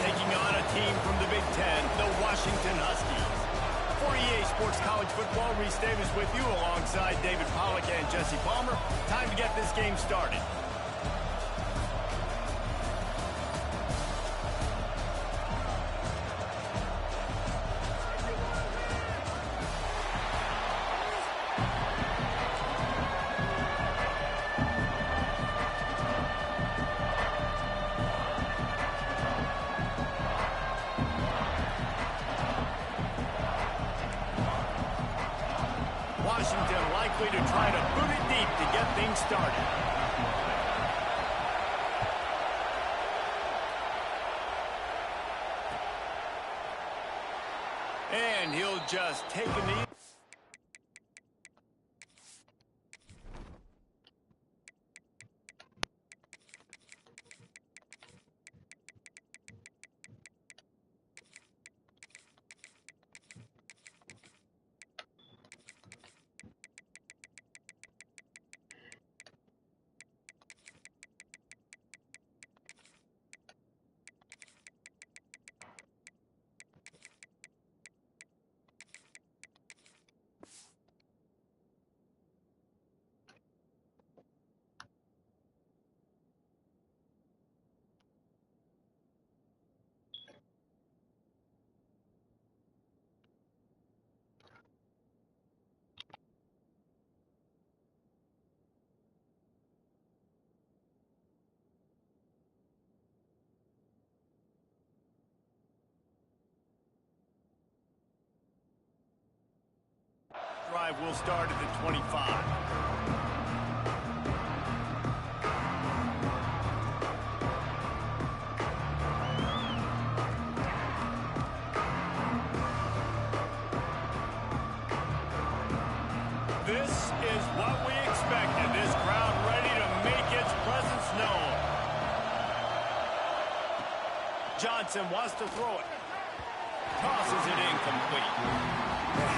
taking on a team from the Big 10, the Washington Huskies. For EA Sports College Football, Reese Davis with you alongside David Pollack and Jesse Palmer. Time to get this game started. Washington likely to try to boot it deep to get things started. And he'll just take a knee. Drive will start at the 25. Johnson wants to throw it. Tosses it incomplete.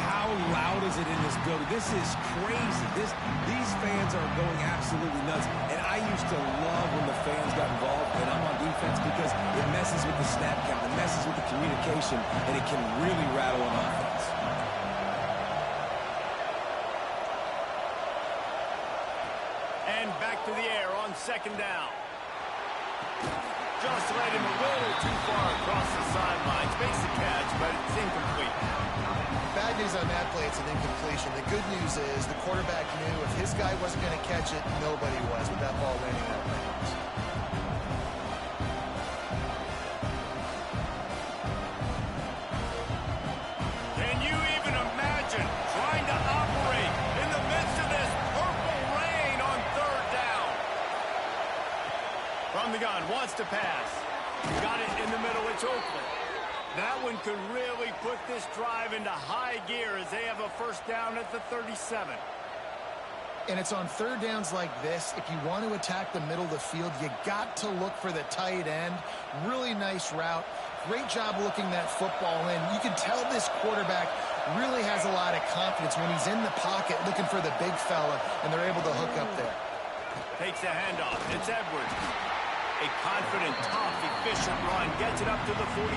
How loud is it in this building? This is crazy. These fans are going absolutely nuts. And I used to love when the fans got involved and I'm on defense because it messes with the snap count, it messes with the communication, and it can really rattle an offense. And back to the air on second down. Just led him a little too far across the sidelines. Makes the catch, but it's incomplete. Bad news on that play, it's an incompletion. The good news is the quarterback knew if his guy wasn't going to catch it, nobody was with that ball landing out of bounds. Can you even imagine trying to operate in the midst of this purple rain on third down? From the gun, wants to pass. Got it in the middle, it's Oakland. That one could really put this drive into high gear as they have a first down at the 37. And it's on third downs like this. If you want to attack the middle of the field, you got to look for the tight end. Really nice route. Great job looking that football in. You can tell this quarterback really has a lot of confidence when he's in the pocket looking for the big fella, and they're able to hook up there. Takes the handoff. It's Edwards. A confident, tough, efficient run. Gets it up to the 44.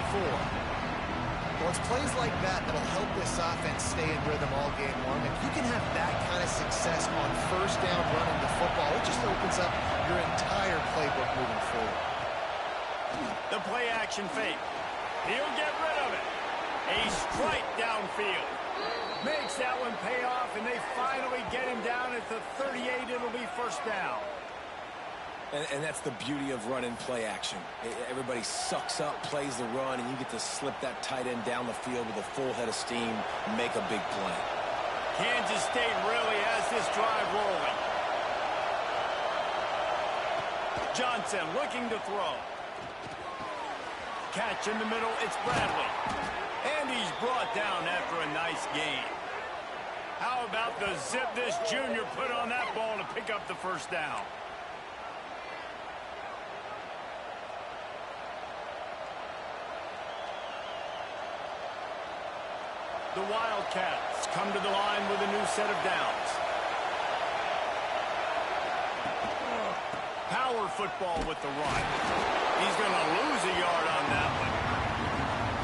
Well, it's plays like that that'll help this offense stay in rhythm all game long. If you can have that kind of success on first down running the football, it just opens up your entire playbook moving forward. The play action fake. He'll get rid of it. A strike downfield. Makes that one pay off, and they finally get him down at the 38. It'll be first down. And that's the beauty of running play action. Everybody sucks up, plays the run, and you get to slip that tight end down the field with a full head of steam and make a big play. Kansas State really has this drive rolling. Johnson looking to throw. Catch in the middle, it's Bradley. And he's brought down after a nice gain. How about the zip this junior put on that ball to pick up the first down? The Wildcats come to the line with a new set of downs. Power football with the run. He's going to lose a yard on that one.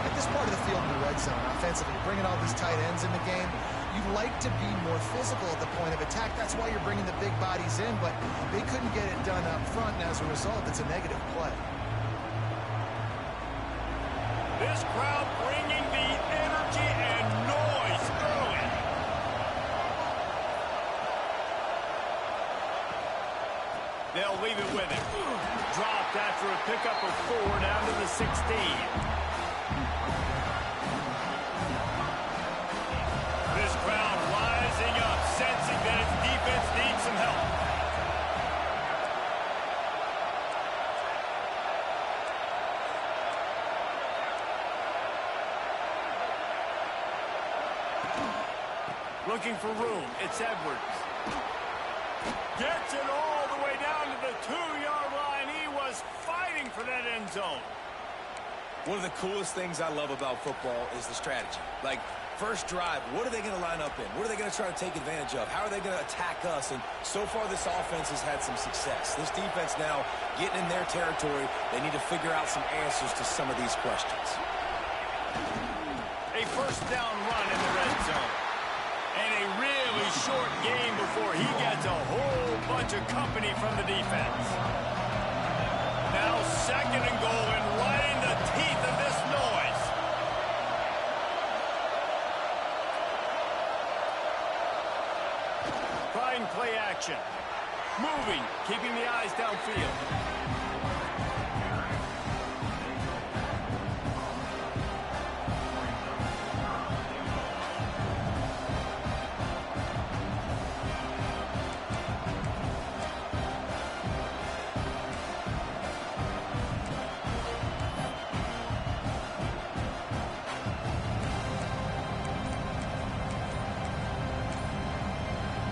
At this part of the field in the red zone, offensively, bringing all these tight ends in the game, you'd like to be more physical at the point of attack. That's why you're bringing the big bodies in, but they couldn't get it done up front, and as a result, it's a negative play. This crowd bringing the energy and noise early. They'll leave it with him. Dropped after a pickup of 4 down to the 16. This crowd rising up, sensing that its defense needs some help. Looking for room. It's Edwards. Gets it all the way down to the 2-yard line. He was fighting for that end zone. One of the coolest things I love about football is the strategy. Like, first drive, what are they going to line up in? What are they going to try to take advantage of? How are they going to attack us? And so far, this offense has had some success. This defense now getting in their territory. They need to figure out some answers to some of these questions. A first down run in the red zone. And a really short game before he gets a whole bunch of company from the defense. Now second and goal and right in the teeth of this noise. Trying play action. Moving, keeping the eyes downfield.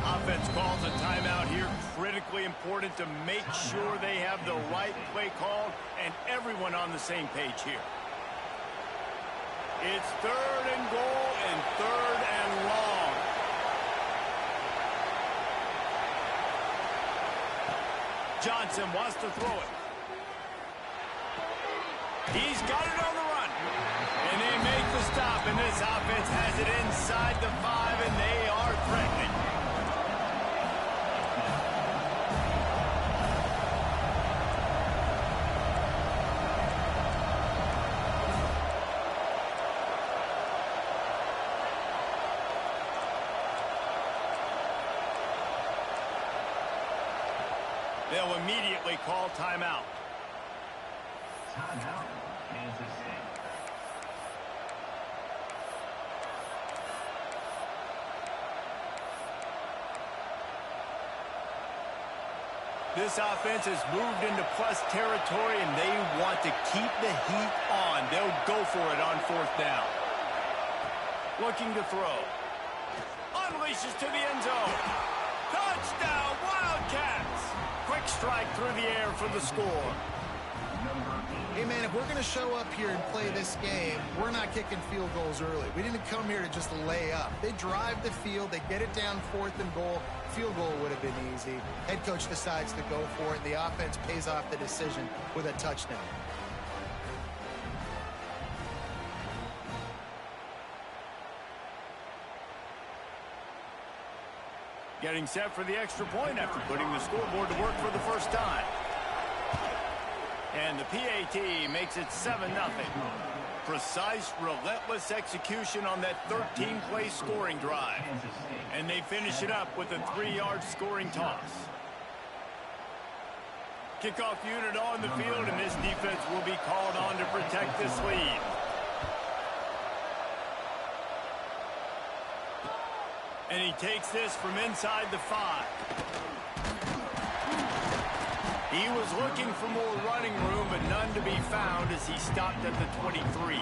Offense calls a timeout here. Critically important to make sure they have the right play called and everyone on the same page here. It's 3rd and goal and 3rd and long. Johnson wants to throw it. He's got it on the run. And they make the stop, and this offense has it inside the 5, and they are threatening. They'll immediately call timeout. Timeout, Kansas State. This offense has moved into plus territory, and they want to keep the heat on. They'll go for it on 4th down. Looking to throw. Unleashes to the end zone. Touchdown, Wildcats! Quick strike through the air for the score. Hey, man, if we're going to show up here and play this game, we're not kicking field goals early. We didn't come here to just lay up. They drive the field. They get it down 4th and goal. Field goal would have been easy. Head coach decides to go for it. The offense pays off the decision with a touchdown. Getting set for the extra point after putting the scoreboard to work for the first time. And the PAT makes it 7-0. Precise, relentless execution on that 13-play scoring drive. And they finish it up with a 3-yard scoring toss. Kickoff unit on the field, and this defense will be called on to protect this lead. And he takes this from inside the 5. He was looking for more running room, but none to be found as he stopped at the 23.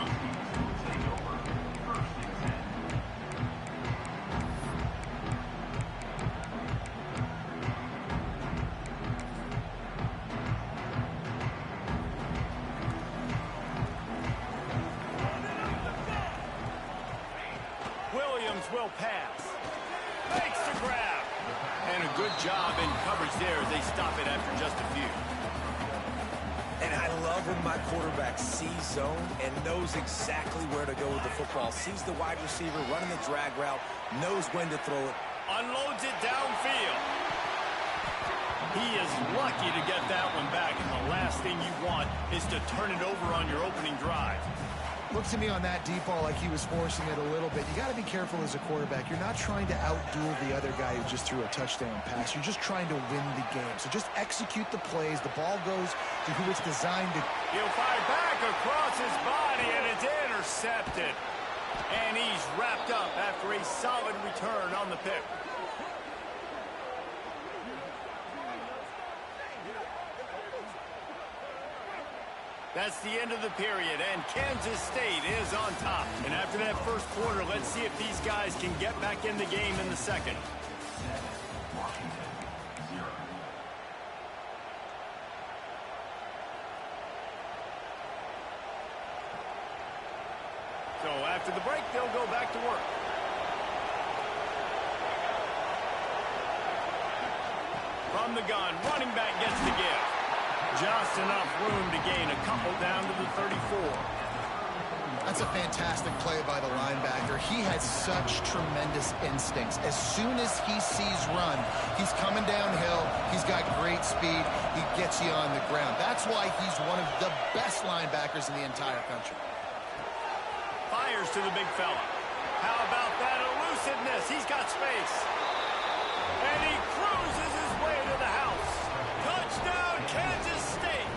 Williams will pass. Makes the grab. And a good job in coverage there as they stop it after just a few. And I love when my quarterback sees zone and knows exactly where to go with the football. Sees the wide receiver running the drag route, knows when to throw it. Unloads it downfield. He is lucky to get that one back, and the last thing you want is to turn it over on your opening drive. Looks to me on that deep ball like he was forcing it a little bit. You got to be careful as a quarterback. You're not trying to outduel the other guy who just threw a touchdown pass. You're just trying to win the game. So just execute the plays. The ball goes to who it's designed to. He'll fire back across his body, and it's intercepted. And he's wrapped up after a solid return on the pick. That's the end of the period, and Kansas State is on top. And after that first quarter, let's see if these guys can get back in the game in the second. So after the break, they'll go back to work. From the gun, running back gets the give. Just enough room to gain a couple down to the 34. That's a fantastic play by the linebacker. He has such tremendous instincts. As soon as he sees run, he's coming downhill. He's got great speed. He gets you on the ground. That's why he's one of the best linebackers in the entire country. Fires to the big fella. How about that elusiveness? He's got space. And he cruises his way to the house. Touchdown, Kansas State.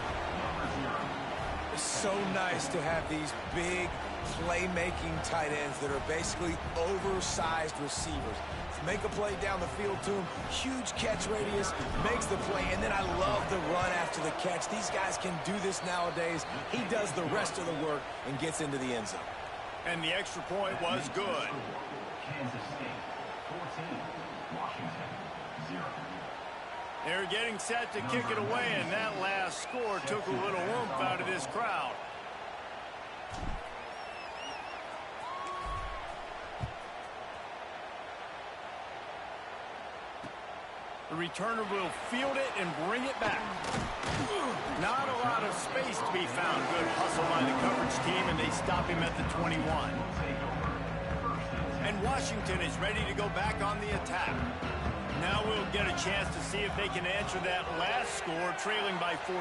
It's so nice to have these big playmaking tight ends that are basically oversized receivers. Make a play down the field to him, huge catch radius, makes the play, and then I love the run after the catch. These guys can do this nowadays. He does the rest of the work and gets into the end zone. And the extra point was good. Kansas State 14, Washington 0. They're getting set to kick it away, and that last score took a little oomph out of this crowd. The returner will field it and bring it back. Not a lot of space to be found. Good hustle by the coverage team, and they stop him at the 21. And Washington is ready to go back on the attack. Now we'll get a chance to see if they can answer that last score, trailing by 14,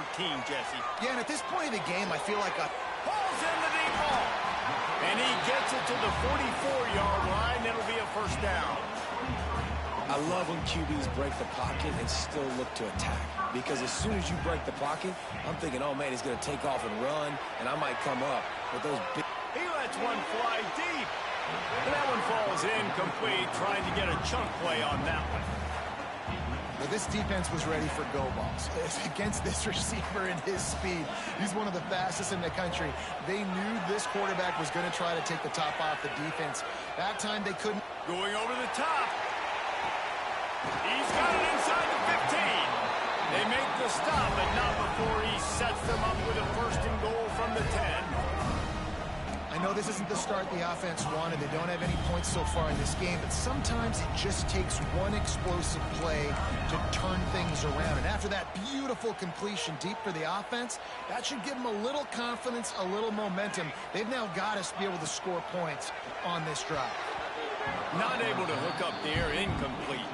Jesse. Yeah, and at this point of the game, I feel like Ball's in the deep ball. And he gets it to the 44-yard line. It'll be a first down. I love when QBs break the pocket and still look to attack. Because as soon as you break the pocket, I'm thinking, oh, man, he's going to take off and run, and I might come up. But those big... He lets one fly deep. And that one falls incomplete, trying to get a chunk play on that one. Well, this defense was ready for go balls. Against this receiver and his speed, he's one of the fastest in the country. They knew this quarterback was going to try to take the top off the defense. That time they couldn't. Going over the top. He's got it inside the 15. They make the stop, but not before he sets them up with a first and goal from the 10. I know this isn't the start the offense wanted. They don't have any points so far in this game, but sometimes it just takes one explosive play to turn things around. And after that beautiful completion deep for the offense, that should give them a little confidence, a little momentum. They've now got us to be able to score points on this drive. Not able to hook up there, incomplete.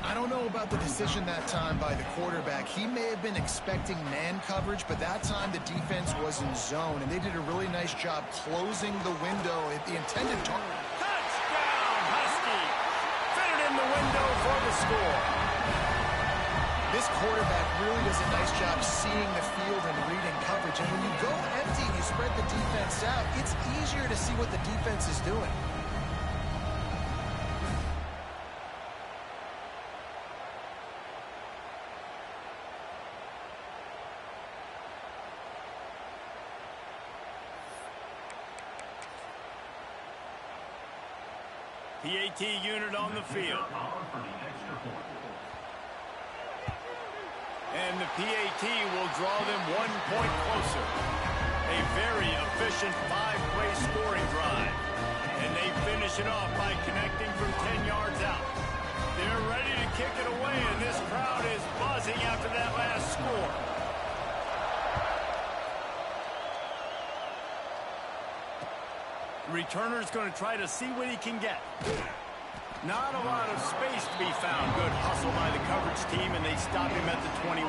I don't know about the decision that time by the quarterback. He may have been expecting man coverage, but that time the defense was in zone, and they did a really nice job closing the window at the intended target. Touchdown, Husky! Fitted in the window for the score. This quarterback really does a nice job seeing the field and reading coverage, and when you go empty and you spread the defense out, it's easier to see what the defense is doing. PAT unit on the field. And the PAT will draw them 1 point closer. A very efficient 5-play scoring drive. And they finish it off by connecting from 10 yards out. They're ready to kick it away, and this crowd is buzzing after that last score. Returner's going to try to see what he can get. Not a lot of space to be found. Good hustle by the coverage team, and they stop him at the 21.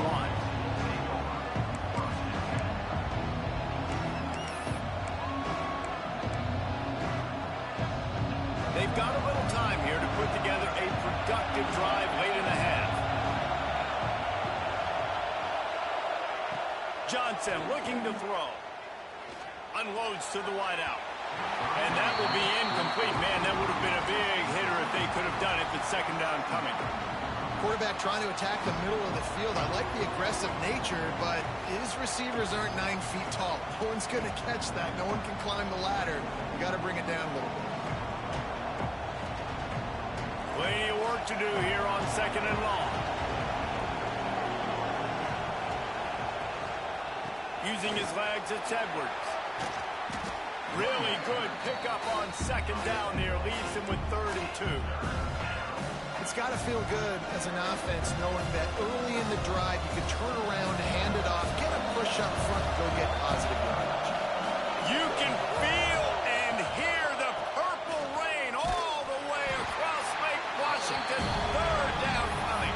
They've got a little time here to put together a productive drive late in the half. Johnson looking to throw. Unloads to the wideout. And that will be incomplete. Man, that would have been a big hitter if they could have done it, but second down coming. Quarterback trying to attack the middle of the field. I like the aggressive nature, but his receivers aren't 9 feet tall. No one's going to catch that. No one can climb the ladder. You got to bring it down a little bit. Plenty of work to do here on second and long. Using his legs, it's Edwards. Really good pickup on second down there. Leaves him with 3rd and 2. It's got to feel good as an offense knowing that early in the drive you can turn around, hand it off, get a push up front, and go get positive yardage. You can feel and hear the purple rain all the way across Lake Washington. 3rd down coming.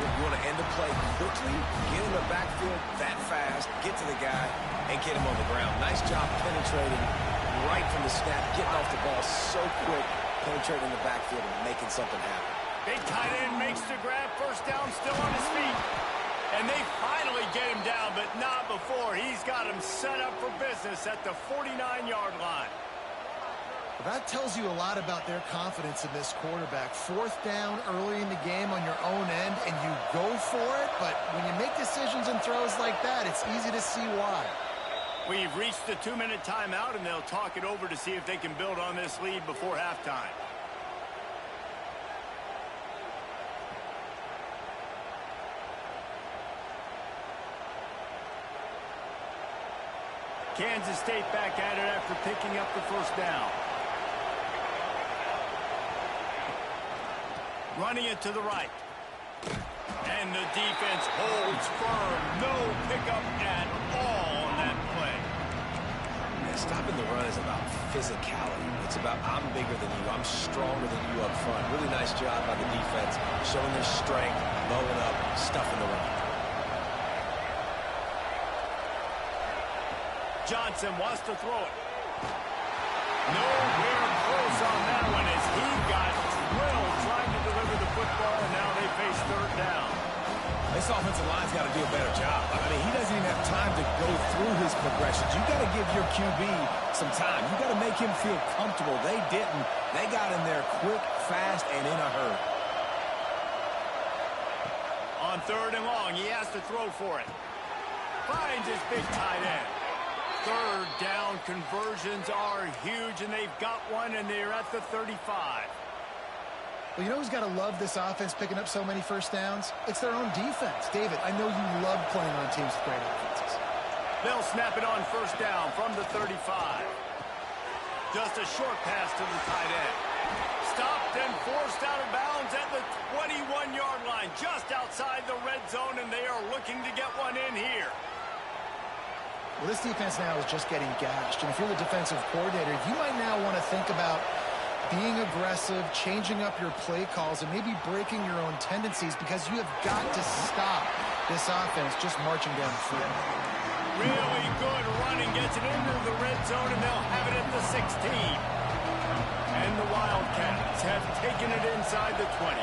You want to end the play quickly, get in the backfield that fast, get to the guy, and get him on the ground. Nice job penetrating right from the snap, getting off the ball so quick, penetrating the backfield and making something happen. Big tight end makes the grab, first down, still on his feet. And they finally get him down, but not before. He's got him set up for business at the 49-yard line. That tells you a lot about their confidence in this quarterback. 4th down early in the game on your own end, and you go for it, but when you make decisions and throws like that, it's easy to see why. We've reached the 2-minute timeout, and they'll talk it over to see if they can build on this lead before halftime. Kansas State back at it after picking up the first down. Running it to the right. And the defense holds firm. No pickup at all on that play. And stopping the run is about physicality. It's about I'm bigger than you. I'm stronger than you up front. Really nice job by the defense, showing their strength, blowing up, stuffing the run. Johnson wants to throw it. Nowhere close on that one as he got drilled trying to deliver the football, and now they face third down. This offensive line's got to do a better job. I mean, he doesn't even have time to go through his progressions. You got to give your QB some time. You got to make him feel comfortable. They didn't. They got him there quick, fast, and in a hurry. On third and long, he has to throw for it. Finds his big tight end. Third down conversions are huge, and they've got one, and they're at the 35. Well, you know who's got to love this offense picking up so many first downs? It's their own defense. David, I know you love playing on teams with great offenses. They'll snap it on first down from the 35. Just a short pass to the tight end. Stopped and forced out of bounds at the 21-yard line, just outside the red zone, and they are looking to get one in here. Well, this defense now is just getting gashed. And if you're the defensive coordinator, you might now want to think about being aggressive, changing up your play calls, and maybe breaking your own tendencies because you have got to stop this offense just marching down the field. Really good running, gets it into the red zone, and they'll have it at the 16. And the Wildcats have taken it inside the 20.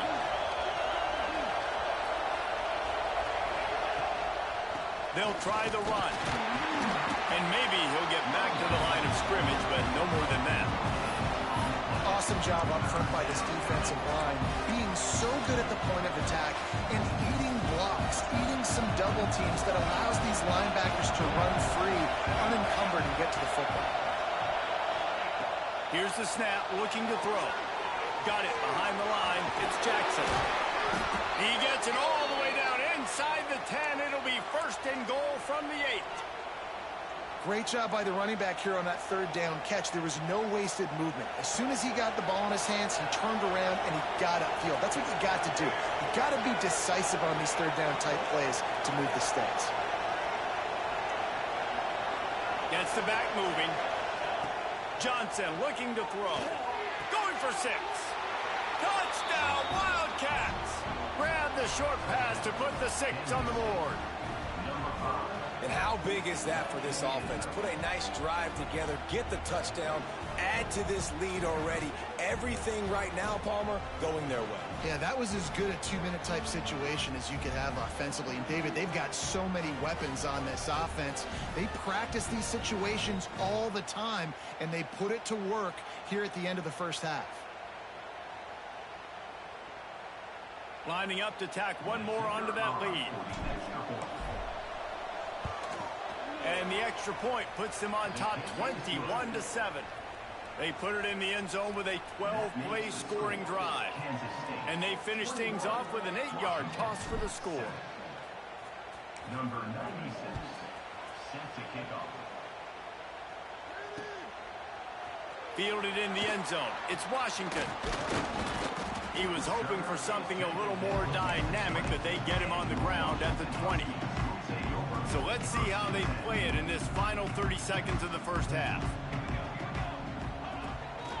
They'll try the run. And maybe he'll get back to the line of scrimmage, but no more than that. Awesome job up front by this defensive line, being so good at the point of attack and eating blocks, eating some double teams that allows these linebackers to run free, unencumbered, and get to the football. Here's the snap, looking to throw. Got it behind the line. It's Jackson. He gets it all the way down inside the 10. It'll be first and goal from the 8. Great job by the running back here on that third down catch. There was no wasted movement. As soon as he got the ball in his hands, he turned around and he got upfield. That's what you got to do. You got to be decisive on these third down type plays to move the stakes. Gets the back moving. Johnson looking to throw. Going for 6. Touchdown, Wildcats! Grab the short pass to put the 6 on the board. And how big is that for this offense? Put a nice drive together, get the touchdown, add to this lead already. Everything right now, Palmer, going their way. Yeah, that was as good a 2-minute type situation as you could have offensively. And David, they've got so many weapons on this offense. They practice these situations all the time, and they put it to work here at the end of the first half. Lining up to tack one more onto that lead. And the extra point puts them on top 21-7. They put it in the end zone with a 12-play scoring drive. And they finish things off with an 8-yard toss for the score. Number 96, set to kick off. Fielded in the end zone. It's Washington. He was hoping for something a little more dynamic, but they get him on the ground at the 20. So let's see how they play it in this final 30 seconds of the first half.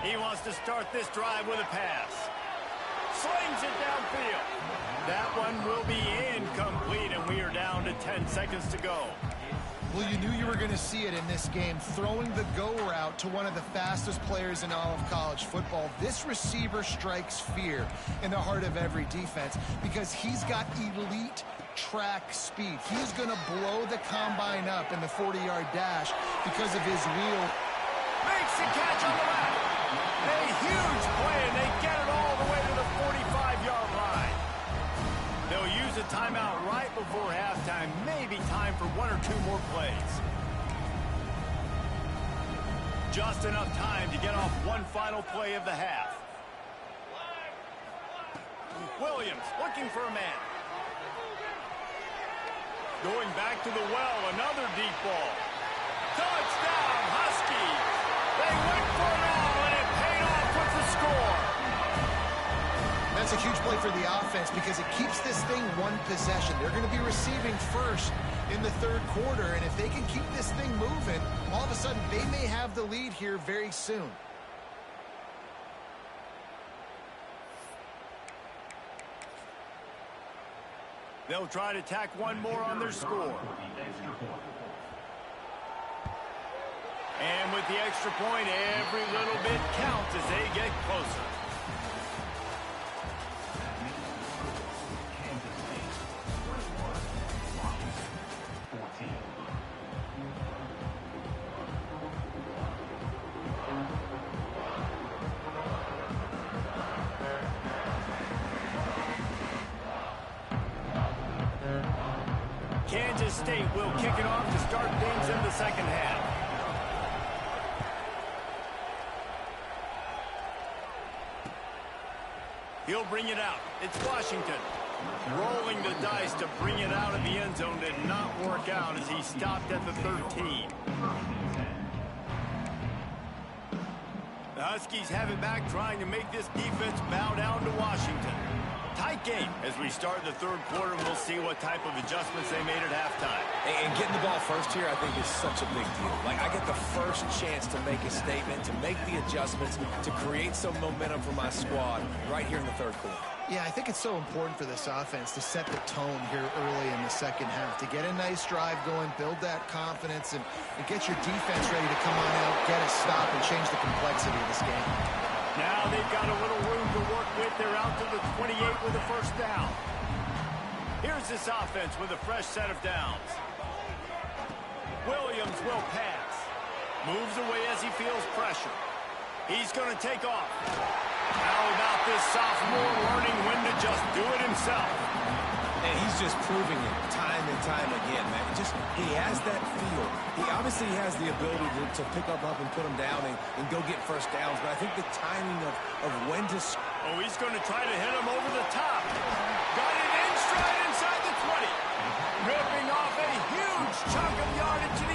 He wants to start this drive with a pass. Slings it downfield. That one will be incomplete, and we are down to 10 seconds to go. Well, you knew you were going to see it in this game, throwing the go route to one of the fastest players in all of college football. This receiver strikes fear in the heart of every defense because he's got elite track speed. He's going to blow the combine up in the 40-yard dash because of his wheel. Makes the catch on the left. A huge play, and they get it all the way to the 45-yard line. They'll use a timeout right before halftime. Maybe time for 1 or 2 more plays. Just enough time to get off one final play of the half. Williams looking for a man. Going back to the well, another deep ball. Touchdown, Husky. They went for it all, and it paid off with the score. That's a huge play for the offense because it keeps this thing one possession. They're going to be receiving first in the third quarter, and if they can keep this thing moving, all of a sudden they may have the lead here very soon. They'll try to tack one more on their score. And with the extra point, every little bit counts as they get closer. Kansas State will kick it off to start things in the second half. He'll bring it out. It's Washington. Rolling the dice to bring it out of the end zone did not work out as he stopped at the 13. The Huskies have it back, trying to make this defense bow down to Washington. Tight game as we start the third quarter, and we'll see what type of adjustments they made at halftime. And getting the ball first here, I think, is such a big deal. Like, I get the first chance to make a statement, to make the adjustments, to create some momentum for my squad right here in the third quarter. Yeah, I think it's so important for this offense to set the tone here early in the second half, to get a nice drive going, build that confidence, and get your defense ready to come on out, get a stop, and change the complexity of this game. Now they've got a little room to work with. They're out to the 28 with a first down. Here's this offense with a fresh set of downs. Williams will pass. Moves away as he feels pressure. He's going to take off. How about this sophomore learning when to just do it himself? And he's just proving it time and time again, man. He has that feel. He obviously has the ability to pick up and put them down and go get first downs, but I think the timing of when to... Oh, he's going to try to hit him over the top. Got it in stride inside the 20. Ripping off a huge chunk of yardage